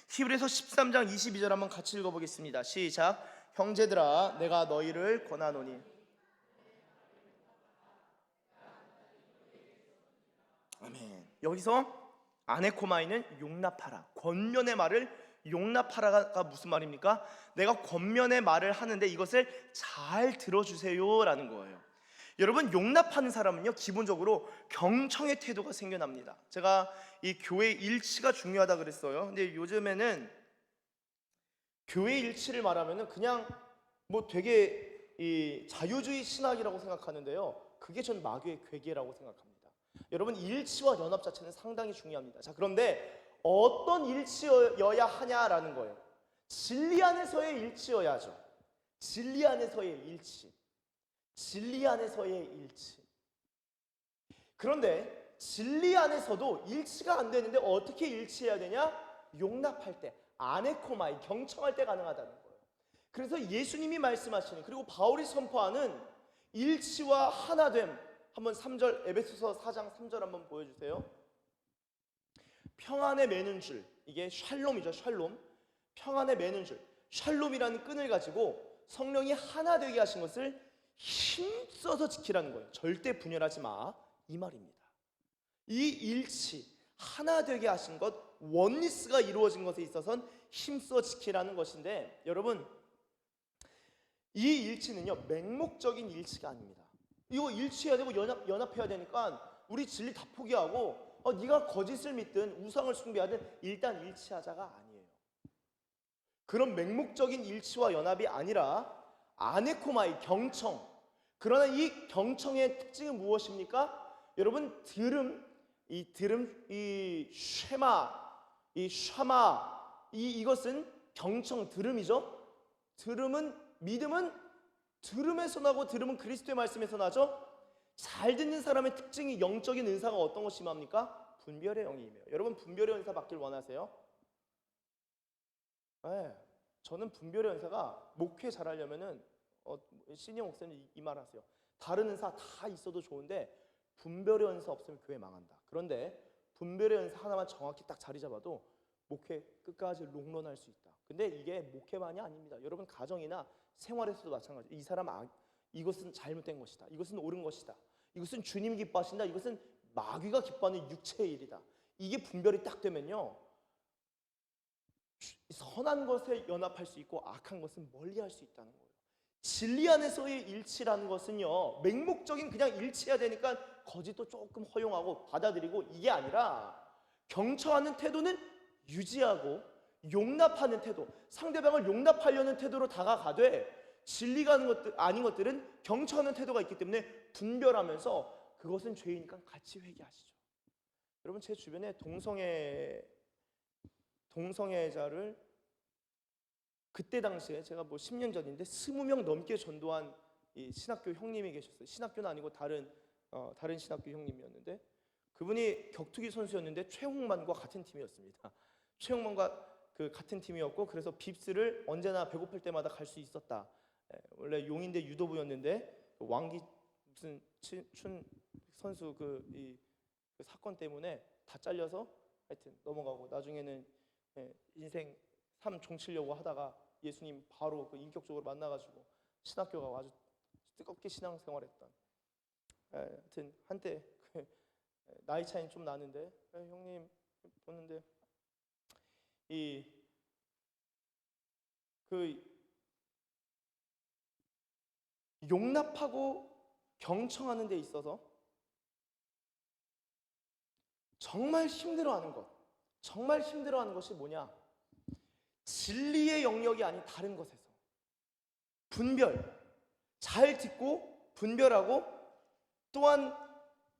S3: 히브리서 13장 22절 한번 같이 읽어보겠습니다. 시작. 형제들아 내가 너희를 권하노니. 아멘. 여기서 아네코마이는 용납하라, 권면의 말을 용납하라가 무슨 말입니까? 내가 권면의 말을 하는데 이것을 잘 들어주세요라는 거예요. 여러분, 용납하는 사람은요, 기본적으로 경청의 태도가 생겨납니다. 제가 이 교회 일치가 중요하다 그랬어요. 근데 요즘에는 교회 일치를 말하면은 그냥 뭐 되게 이 자유주의 신학이라고 생각하는데요, 그게 전 마귀의 괴계라고 생각합니다. 여러분, 일치와 연합 자체는 상당히 중요합니다. 자, 그런데 어떤 일치여야 하냐라는 거예요. 진리 안에서의 일치여야죠. 진리 안에서의 일치. 진리 안에서의 일치. 그런데 진리 안에서도 일치가 안 되는데 어떻게 일치해야 되냐? 용납할 때, 아네코마이, 경청할 때 가능하다는 거예요. 그래서 예수님이 말씀하시는, 그리고 바울이 선포하는 일치와 하나됨, 한번 3절, 에베소서 4장 3절 한번 보여주세요. 평안에 매는 줄, 이게 샬롬이죠. 샬롬. 평안에 매는 줄, 샬롬이라는 끈을 가지고 성령이 하나 되게 하신 것을 힘써서 지키라는 거예요. 절대 분열하지 마, 이 말입니다. 이 일치, 하나 되게 하신 것, 원리스가 이루어진 것에 있어서는 힘써 지키라는 것인데, 여러분, 이 일치는요, 맹목적인 일치가 아닙니다. 이거 일치해야 되고 연합해야 되니까 우리 진리 다 포기하고 네가 거짓을 믿든 우상을 숭배하든 일단 일치하자가 아니에요. 그런 맹목적인 일치와 연합이 아니라 아네코마이, 경청. 그러나 이 경청의 특징은 무엇입니까? 여러분, 이 쉐마, 이것은 경청, 들음이죠. 믿음은 들음에서 나고 들음은 그리스도의 말씀에서 나죠. 잘 듣는 사람의 특징이, 영적인 은사가 어떤 것이 임합니까? 분별의 영이 임해요. 여러분, 분별의 은사 받길 원하세요? 네, 저는 분별의 은사가 목회 잘하려면은 시니어 목사님 이 말 하세요. 다른 은사 다 있어도 좋은데 분별의 은사 없으면 교회 망한다. 그런데 분별의 은사 하나만 정확히 딱 자리 잡아도 목회 끝까지 롱런할 수 있다. 근데 이게 목회만이 아닙니다. 여러분, 가정이나 생활에서도 마찬가지예요. 이 사람 이것은 잘못된 것이다. 이것은 옳은 것이다. 이것은 주님이 기뻐하신다. 이것은 마귀가 기뻐하는 육체의 일이다. 이게 분별이 딱 되면요, 선한 것에 연합할 수 있고 악한 것은 멀리할 수 있다는 거예요. 진리 안에서의 일치라는 것은요, 맹목적인 그냥 일치해야 되니까 거짓도 조금 허용하고 받아들이고 이게 아니라 경청하는 태도는 유지하고 용납하는 태도, 상대방을 용납하려는 태도로 다가가되 진리가 아닌 것들은 경청하는 태도가 있기 때문에 분별하면서 그것은 죄이니까 같이 회개하시죠. 여러분, 제 주변에 동성애자를 그때 당시에 제가 뭐 10년 전인데 20명 넘게 전도한 이 신학교 형님이 계셨어요. 신학교는 아니고 다른 신학교 형님이었는데 그분이 격투기 선수였는데 최홍만과 같은 팀이었습니다. 최홍만과 같은 팀이었고 그래서 빕스를 언제나 배고플 때마다 갈 수 있었다. 원래 용인대 유도부였는데 왕기 무슨 춘 선수 그 사건 때문에 다 잘려서 하여튼 넘어가고 나중에는 인생 삶 종치려고 하다가 예수님 바로 인격적으로 만나가지고 신학교 가고 아주 뜨겁게 신앙생활했던 하여튼 한때 나이 차이는 좀 나는데 형님 보는데 용납하고 경청하는 데 있어서 정말 힘들어하는 것이 뭐냐? 진리의 영역이 아닌 다른 것에서 잘 듣고 분별하고 또한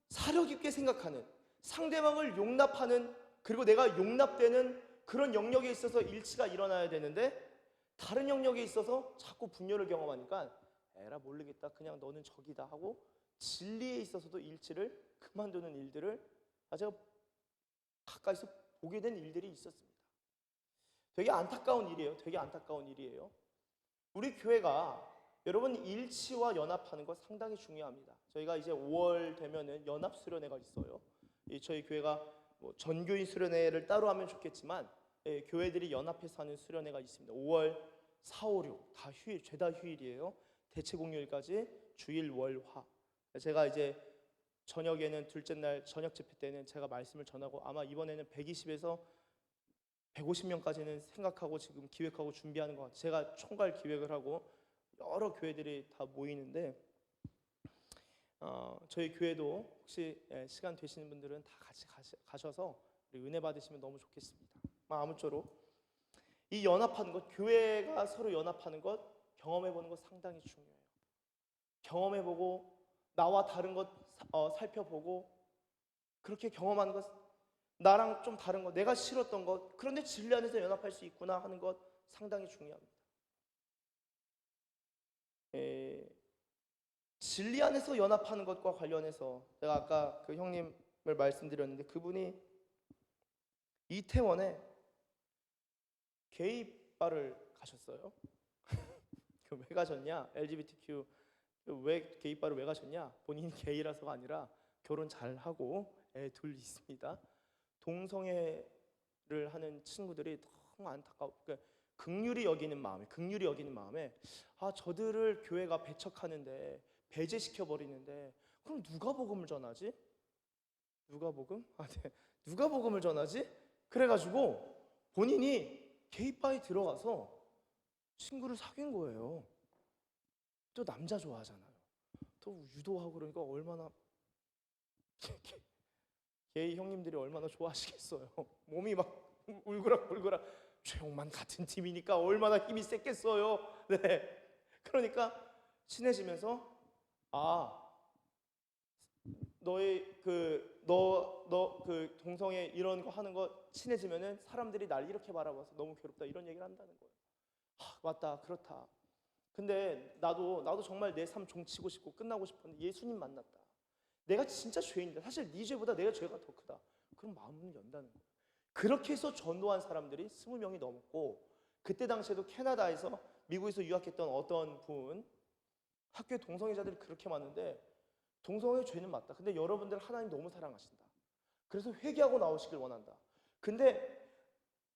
S3: 사려 깊게 생각하는, 상대방을 용납하는, 그리고 내가 용납되는 그런 영역에 있어서 일치가 일어나야 되는데 다른 영역에 있어서 자꾸 분열을 경험하니까 에라 모르겠다, 그냥 너는 적이다 하고 진리에 있어서도 일치를 그만두는 일들을 제가 가까이서 보게 된 일들이 있었습니다. 되게 안타까운 일이에요. 우리 교회가 여러분 일치와 연합하는 것 상당히 중요합니다. 저희가 이제 5월 되면은 연합 수련회가 있어요. 저희 교회가 뭐 전교인 수련회를 따로 하면 좋겠지만 교회들이 연합해서 하는 수련회가 있습니다. 5월 4, 5, 6 다 휴일, 죄다 휴일이에요. 대체 공휴일까지 주일, 월, 화. 제가 이제 저녁에는 둘째 날 저녁 집회 때는 제가 말씀을 전하고 아마 이번에는 120에서 150명까지는 생각하고 지금 기획하고 준비하는 것 같아요. 제가 총괄 기획을 하고 여러 교회들이 다 모이는데 저희 교회도 혹시 시간 되시는 분들은 다 같이 가셔서 우리 은혜 받으시면 너무 좋겠습니다. 아무쪼록 이 연합하는 것, 교회가 서로 연합하는 것 경험해보는 것 상당히 중요해요. 경험해보고 나와 다른 것 살펴보고 그렇게 경험하는 것, 나랑 좀 다른 것, 내가 싫었던 것, 그런데 진리 안에서 연합할 수 있구나 하는 것 상당히 중요합니다. 진리 안에서 연합하는 것과 관련해서 제가 아까 그 형님을 말씀드렸는데 그분이 이태원에 게이바를 가셨어요. 왜 가셨냐? LGBTQ 왜 게이바를 왜 가셨냐? 본인이 게이라서가 아니라 결혼 잘 하고 애 둘 있습니다. 동성애를 하는 친구들이 너무 안타까워. 그러니까 긍휼히 여기는 마음에 저들을 교회가 배척하는데 배제시켜 버리는데 그럼 누가 복음을 전하지? 누가 복음을 전하지? 그래가지고 본인이 게이바에 들어가서 친구를 사귄 거예요. 또 남자 좋아하잖아요. 또 유도하고 그러니까 얼마나 게이 형님들이 얼마나 좋아하시겠어요. 몸이 막 울그락불그락. 최홍만 같은 팀이니까 얼마나 힘이 셌겠어요. 네. 그러니까 친해지면서 너의 너 동성애 이런 거 하는 거 친해지면은 사람들이 날 이렇게 바라봐서 너무 괴롭다 이런 얘기를 한다는 거예요. 맞다, 그렇다. 근데 나도 정말 내 삶 종치고 싶고 끝나고 싶었는데 예수님 만났다. 내가 진짜 죄인이다. 사실 네 죄보다 내가 죄가 더 크다. 그럼 마음을 연다는 거예요. 그렇게 해서 전도한 사람들이 20명이 넘었고 그때 당시에도 캐나다에서 미국에서 유학했던 어떤 분 학교에 동성애자들이 그렇게 많은데 동성애 죄는 맞다. 근데 여러분들 하나님 너무 사랑하신다. 그래서 회개하고 나오시길 원한다. 근데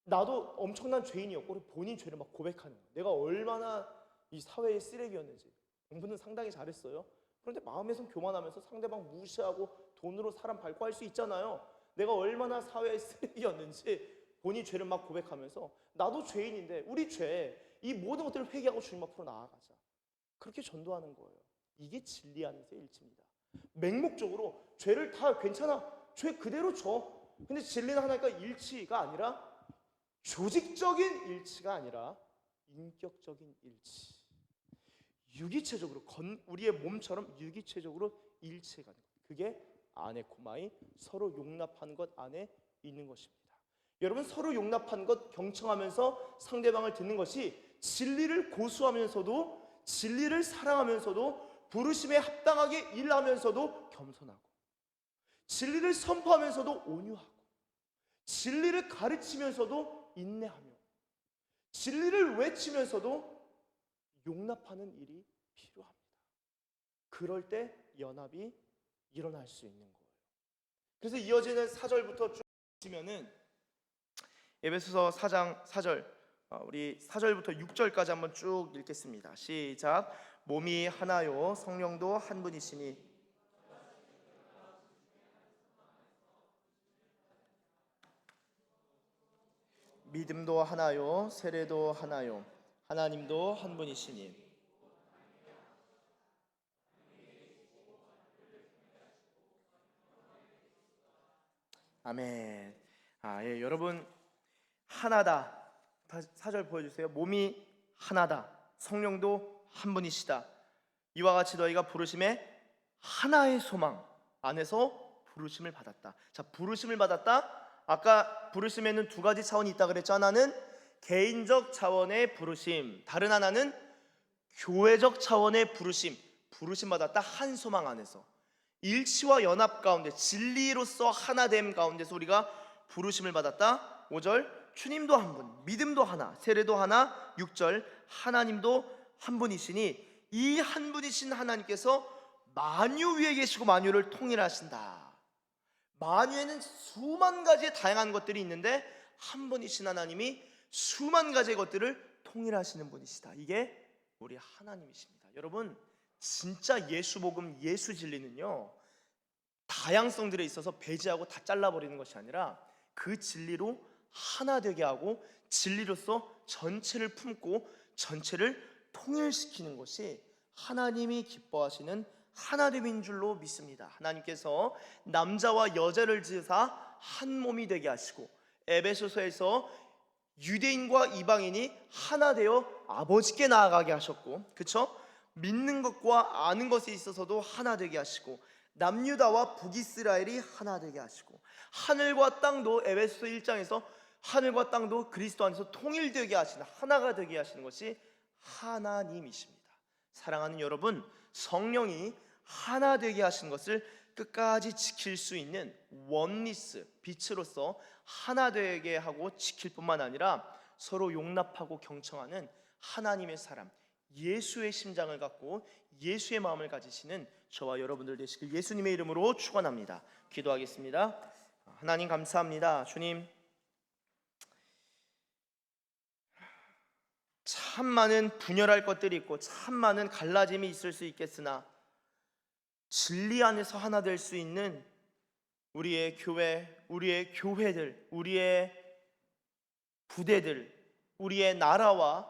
S3: 나도 엄청난 죄인이었고 본인 죄를 막 고백하는 거야. 내가 얼마나 이 사회의 쓰레기였는지. 공부는 상당히 잘했어요. 그런데 마음에선 교만하면서 상대방 무시하고 돈으로 사람 밟고 할 수 있잖아요. 내가 얼마나 사회의 쓰레기였는지 본인 죄를 막 고백하면서 나도 죄인인데 우리 죄 이 모든 것들을 회개하고 주님 앞으로 나아가자. 그렇게 전도하는 거예요. 이게 진리 안에서 일치입니다. 맹목적으로 죄를 다 괜찮아, 죄 그대로 져. 근데 진리는 하나니까 일치가 아니라 조직적인 일치가 아니라 인격적인 일치. 유기체적으로 우리의 몸처럼 유기체적으로 일치가 되는 것. 그게 아네코마이, 서로 용납하는 것 안에 있는 것입니다. 여러분, 서로 용납하는 것, 경청하면서 상대방을 듣는 것이 진리를 고수하면서도, 진리를 사랑하면서도, 부르심에 합당하게 일하면서도 겸손하고, 진리를 선포하면서도 온유하고, 진리를 가르치면서도 인내하며, 진리를 외치면서도 용납하는 일이 필요합니다. 그럴 때 연합이 일어날 수 있는 거예요. 그래서 이어지는 4절부터 쭉 보시면은 에베소서 4장 4절, 우리 4절부터 6절까지 한번 쭉 읽겠습니다. 시작. 몸이 하나요 성령도 한 분이시니 믿음도 하나요 세례도 하나요 하나님도 한 분이시니 아멘. 예, 여러분, 하나다. 4절 보여주세요. 몸이 하나다. 성령도 한 분이시다. 이와 같이 너희가 부르심에 하나의 소망 안에서 부르심을 받았다. 자, 부르심을 받았다. 아까 부르심에는 두 가지 차원이 있다 그랬죠. 하나는 개인적 차원의 부르심, 다른 하나는 교회적 차원의 부르심. 부르심 받았다. 한 소망 안에서 일치와 연합 가운데 진리로서 하나됨 가운데서 우리가 부르심을 받았다. 5절 주님도 한 분, 믿음도 하나, 세례도 하나. 6절 하나님도 한 분이시니 이 한 분이신 하나님께서 만유 위에 계시고 만유를 통일하신다. 만유에는 수만 가지의 다양한 것들이 있는데 한 분이신 하나님이 수만 가지의 것들을 통일하시는 분이시다. 이게 우리 하나님이십니다. 여러분, 진짜 예수 복음, 예수 진리는요, 다양성들에 있어서 배제하고 다 잘라버리는 것이 아니라 그 진리로 하나 되게 하고 진리로서 전체를 품고 전체를 통일시키는 것이 하나님이 기뻐하시는 하나됨인 줄로 믿습니다. 하나님께서 남자와 여자를 지으사 한 몸이 되게 하시고 에베소서에서 유대인과 이방인이 하나 되어 아버지께 나아가게 하셨고, 그렇죠? 믿는 것과 아는 것에 있어서도 하나 되게 하시고, 남유다와 북이스라엘이 하나 되게 하시고, 하늘과 땅도 에베소서 1장에서 하늘과 땅도 그리스도 안에서 통일되게 하시는, 하나가 되게 하시는 것이 하나님이십니다. 사랑하는 여러분, 성령이 하나 되게 하신 것을 끝까지 지킬 수 있는 원리스, 빛으로서 하나 되게 하고 지킬 뿐만 아니라 서로 용납하고 경청하는 하나님의 사람, 예수의 심장을 갖고 예수의 마음을 가지시는 저와 여러분들 되시길 예수님의 이름으로 축원합니다. 기도하겠습니다. 하나님 감사합니다. 주님, 참 많은 분열할 것들이 있고 참 많은 갈라짐이 있을 수 있겠으나 진리 안에서 하나 될 수 있는 우리의 교회, 우리의 교회들, 우리의 부대들, 우리의 나라와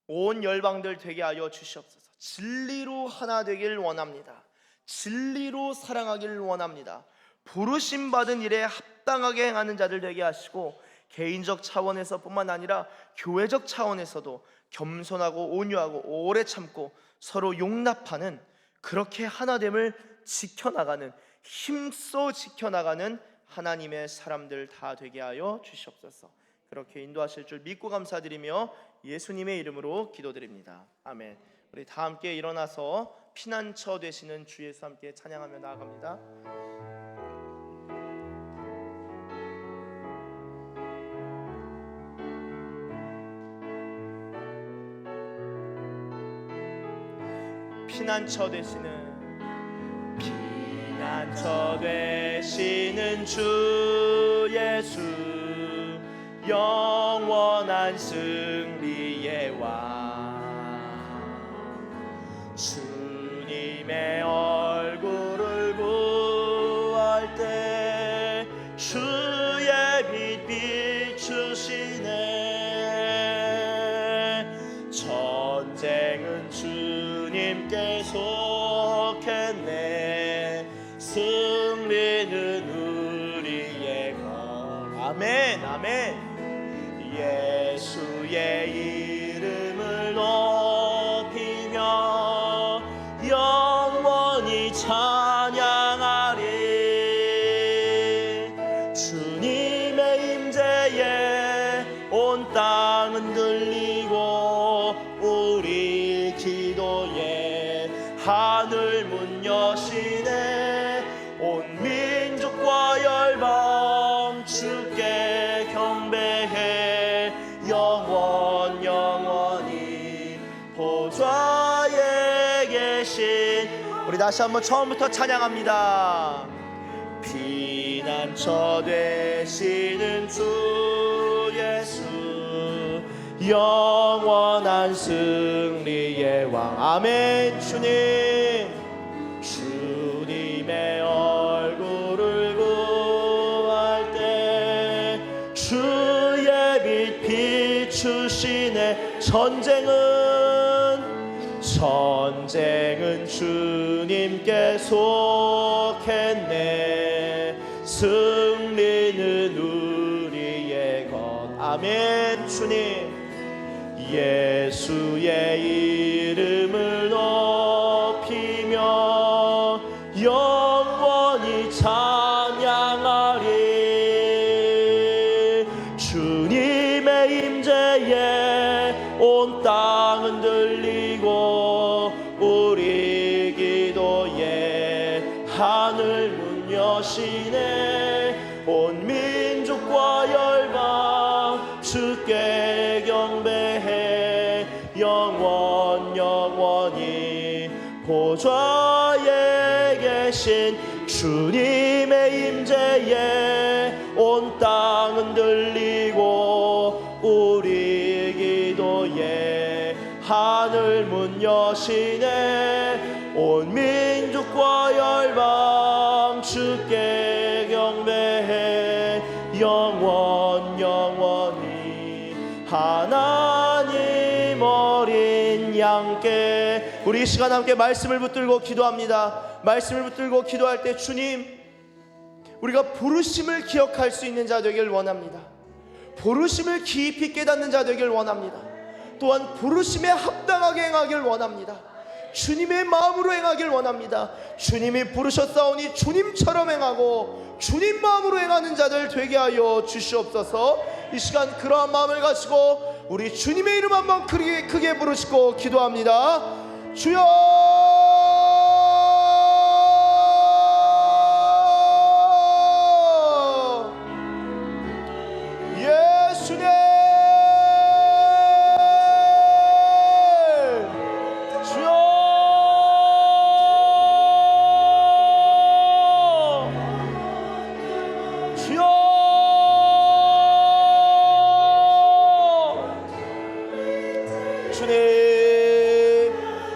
S3: 온 열방들 되게 하여 주시옵소서. 진리로 하나 되길 원합니다. 진리로 사랑하길 원합니다. 부르심 받은 일에 합당하게 행하는 자들 되게 하시고, 개인적 차원에서 뿐만 아니라 교회적 차원에서도 겸손하고 온유하고 오래 참고 서로 용납하는, 그렇게 하나됨을 지켜나가는, 힘써 지켜나가는 하나님의 사람들 다 되게 하여 주시옵소서. 그렇게 인도하실 줄 믿고 감사드리며 예수님의 이름으로 기도드립니다. 아멘. 우리 다 함께 일어나서 피난처 되시는 주 예수 함께 찬양하며 나아갑니다. 피난처 되시는 주 예수, 영원한 승리의 왕, 주님의 얼굴을 구할 때 주의 빛 비추 주님께 속했네. 승리는 우리의 것. 아멘 아멘. 예수의 이름을 높이며 영원히 찬양하리. 주님의 임재에 온 땅은 들리고 우리 기도에 하늘 문 여시네. 온 민족과 열방 주께 경배해. 영원히 보좌에 계신. 우리 다시 한번 처음부터 찬양합니다. 피난처 되시는 주 예수, 영원한 승리의 왕. 아멘. 주님의 얼굴을 구할 때 주의 빛 비추시네. 전쟁은 주님께 속했네. 승리는 우리의 것. 아멘. 주님 예수의 이름을 높이며 영원히 찬양하리. 주님의 임재에 온 땅은 들리고 우리 기도에 하늘 문 여시네. 온 민족과 열방 주께 경배해. 영원히 보좌에 계신 주님의 임재에 온 땅은 들리고 우리 기도에 하늘 문 여시네. 온 민족과 열방 주께 경배해. 영원히 하나님 어린 양께. 우리 이 시간 함께 말씀을 붙들고 기도합니다. 말씀을 붙들고 기도할 때 주님, 우리가 부르심을 기억할 수 있는 자 되길 원합니다. 부르심을 깊이 깨닫는 자 되길 원합니다. 또한 부르심에 합당하게 행하길 원합니다. 주님의 마음으로 행하길 원합니다. 주님이 부르셨사오니 주님처럼 행하고 주님 마음으로 행하는 자들 되게 하여 주시옵소서. 이 시간 그러한 마음을 가지고 우리 주님의 이름 한번 크게 부르시고 기도합니다. 주여 예수님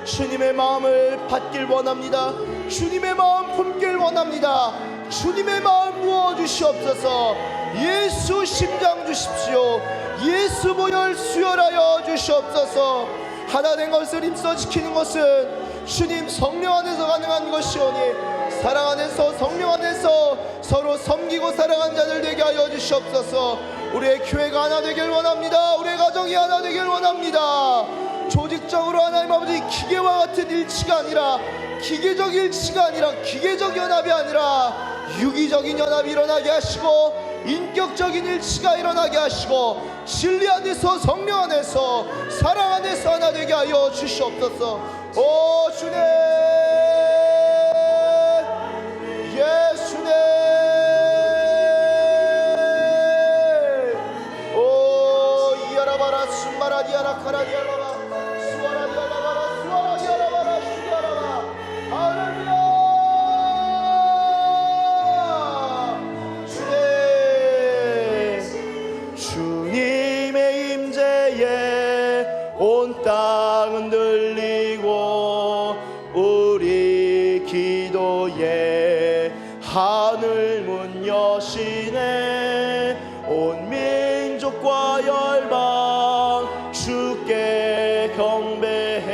S3: 주님의 마음을 받길 원합니다. 주님의 마음 품길 원합니다. 주님의 마음 부어주시옵소서. 예수 심장 주십시오. 예수 보혈 수혈하여 주시옵소서. 하나 된 것을 힘써 지키는 것은 주님 성령 안에서 가능한 것이오니 사랑 안에서 성령 안에서 서로 섬기고 사랑하는 자들 되게 하여 주시옵소서. 우리의 교회가 하나 되길 원합니다. 우리의 가정이 하나 되길 원합니다. 조직적으로 하나님 아버지 기계와 같은 일치가 아니라 기계적 일치가 아니라 기계적 연합이 아니라 유기적인 연합이 일어나게 하시고 인격적인 일치가 일어나게 하시고 진리 안에서 성령 안에서 사랑 안에서 하나 되게 하여 주시옵소서. 오 주님 예수님 오 이야라바라 숨마라디아라 카라디아라바 수아라디아라바라 수아라디아라바라 슈디아라바 할렐루야. 주님의 임재에 온 땅은 들리고 우리 기도에 하늘 문 여시네. 온 민족과 열방 주께 경배해.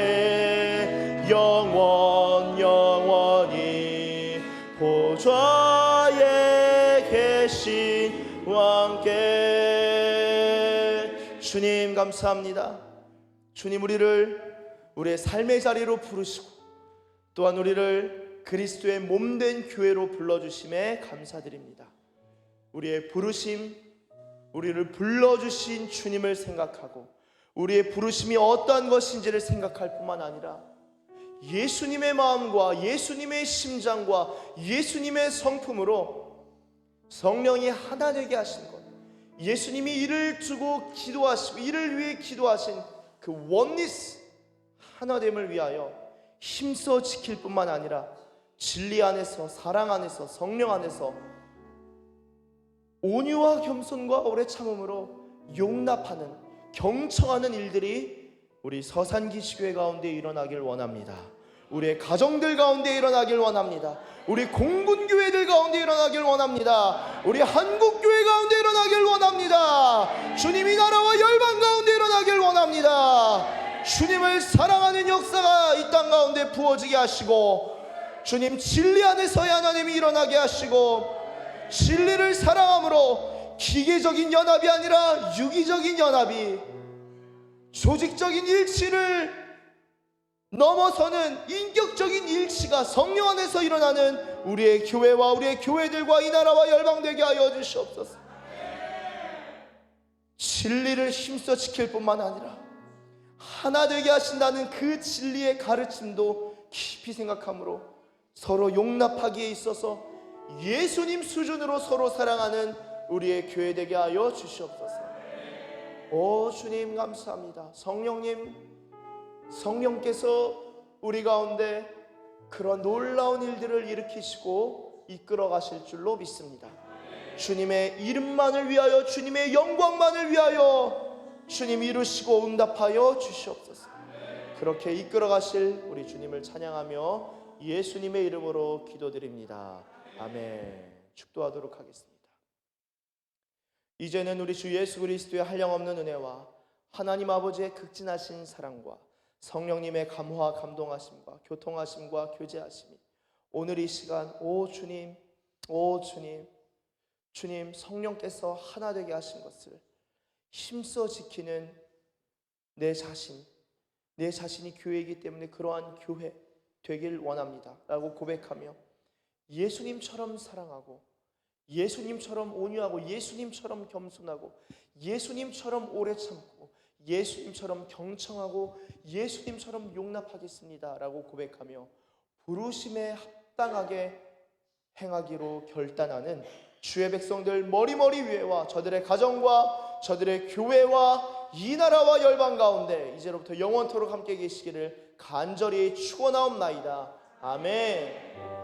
S3: 주님 감사합니다. 주님, 우리의 삶의 자리로 부르시고 또한 우리를 그리스도의 몸된 교회로 불러주심에 감사드립니다. 우리의 부르심, 우리를 불러주신 주님을 생각하고 우리의 부르심이 어떠한 것인지를 생각할 뿐만 아니라 예수님의 마음과 예수님의 심장과 예수님의 성품으로 성령이 하나 되게 하신 것, 예수님이 이를 두고 기도하시고 이를 위해 기도하신 그 원리스 하나됨을 위하여 힘써 지킬 뿐만 아니라 진리 안에서, 사랑 안에서, 성령 안에서 온유와 겸손과 오래 참음으로 용납하는, 경청하는 일들이 우리 서산기시교회 가운데 일어나길 원합니다. 우리의 가정들 가운데 일어나길 원합니다. 우리 공군교회들 가운데 일어나길 원합니다. 우리 한국교회 가운데 일어나길 원합니다. 주님이 나라와 열방 가운데 일어나길 원합니다. 주님을 사랑하는 역사가 이 땅 가운데 부어지게 하시고, 주님 진리 안에서의 하나님이 일어나게 하시고, 진리를 사랑함으로 기계적인 연합이 아니라 유기적인 연합이, 조직적인 일치를 넘어서는 인격적인 일치가 성령 안에서 일어나는 우리의 교회와 우리의 교회들과 이 나라와 열방되게 하여 주시옵소서. 진리를 힘써 지킬 뿐만 아니라 하나 되게 하신다는 그 진리의 가르침도 깊이 생각함으로 서로 용납하기에 있어서 예수님 수준으로 서로 사랑하는 우리의 교회 되게 하여 주시옵소서. 오 주님 감사합니다. 성령께서 우리 가운데 그런 놀라운 일들을 일으키시고 이끌어 가실 줄로 믿습니다. 주님의 이름만을 위하여, 주님의 영광만을 위하여 주님 이루시고 응답하여 주시옵소서. 그렇게 이끌어 가실 우리 주님을 찬양하며 예수님의 이름으로 기도드립니다. 아멘. 축도하도록 하겠습니다. 이제는 우리 주 예수 그리스도의 한량없는 은혜와 하나님 아버지의 극진하신 사랑과 성령님의 감화 감동하심과 교통하심과 교제하심이 오늘 이 시간 오 주님 성령께서 하나 되게 하신 것을 힘써 지키는 내 자신이 교회이기 때문에 그러한 교회 되길 원합니다 라고 고백하며 예수님처럼 사랑하고 예수님처럼 온유하고 예수님처럼 겸손하고 예수님처럼 오래 참고 예수님처럼 경청하고 예수님처럼 용납하겠습니다 라고 고백하며 부르심에 합당하게 행하기로 결단하는 주의 백성들 머리머리 위에와 저들의 가정과 저들의 교회와 이 나라와 열방 가운데 이제로부터 영원토록 함께 계시기를 간절히 축원하옵나이다. 아멘.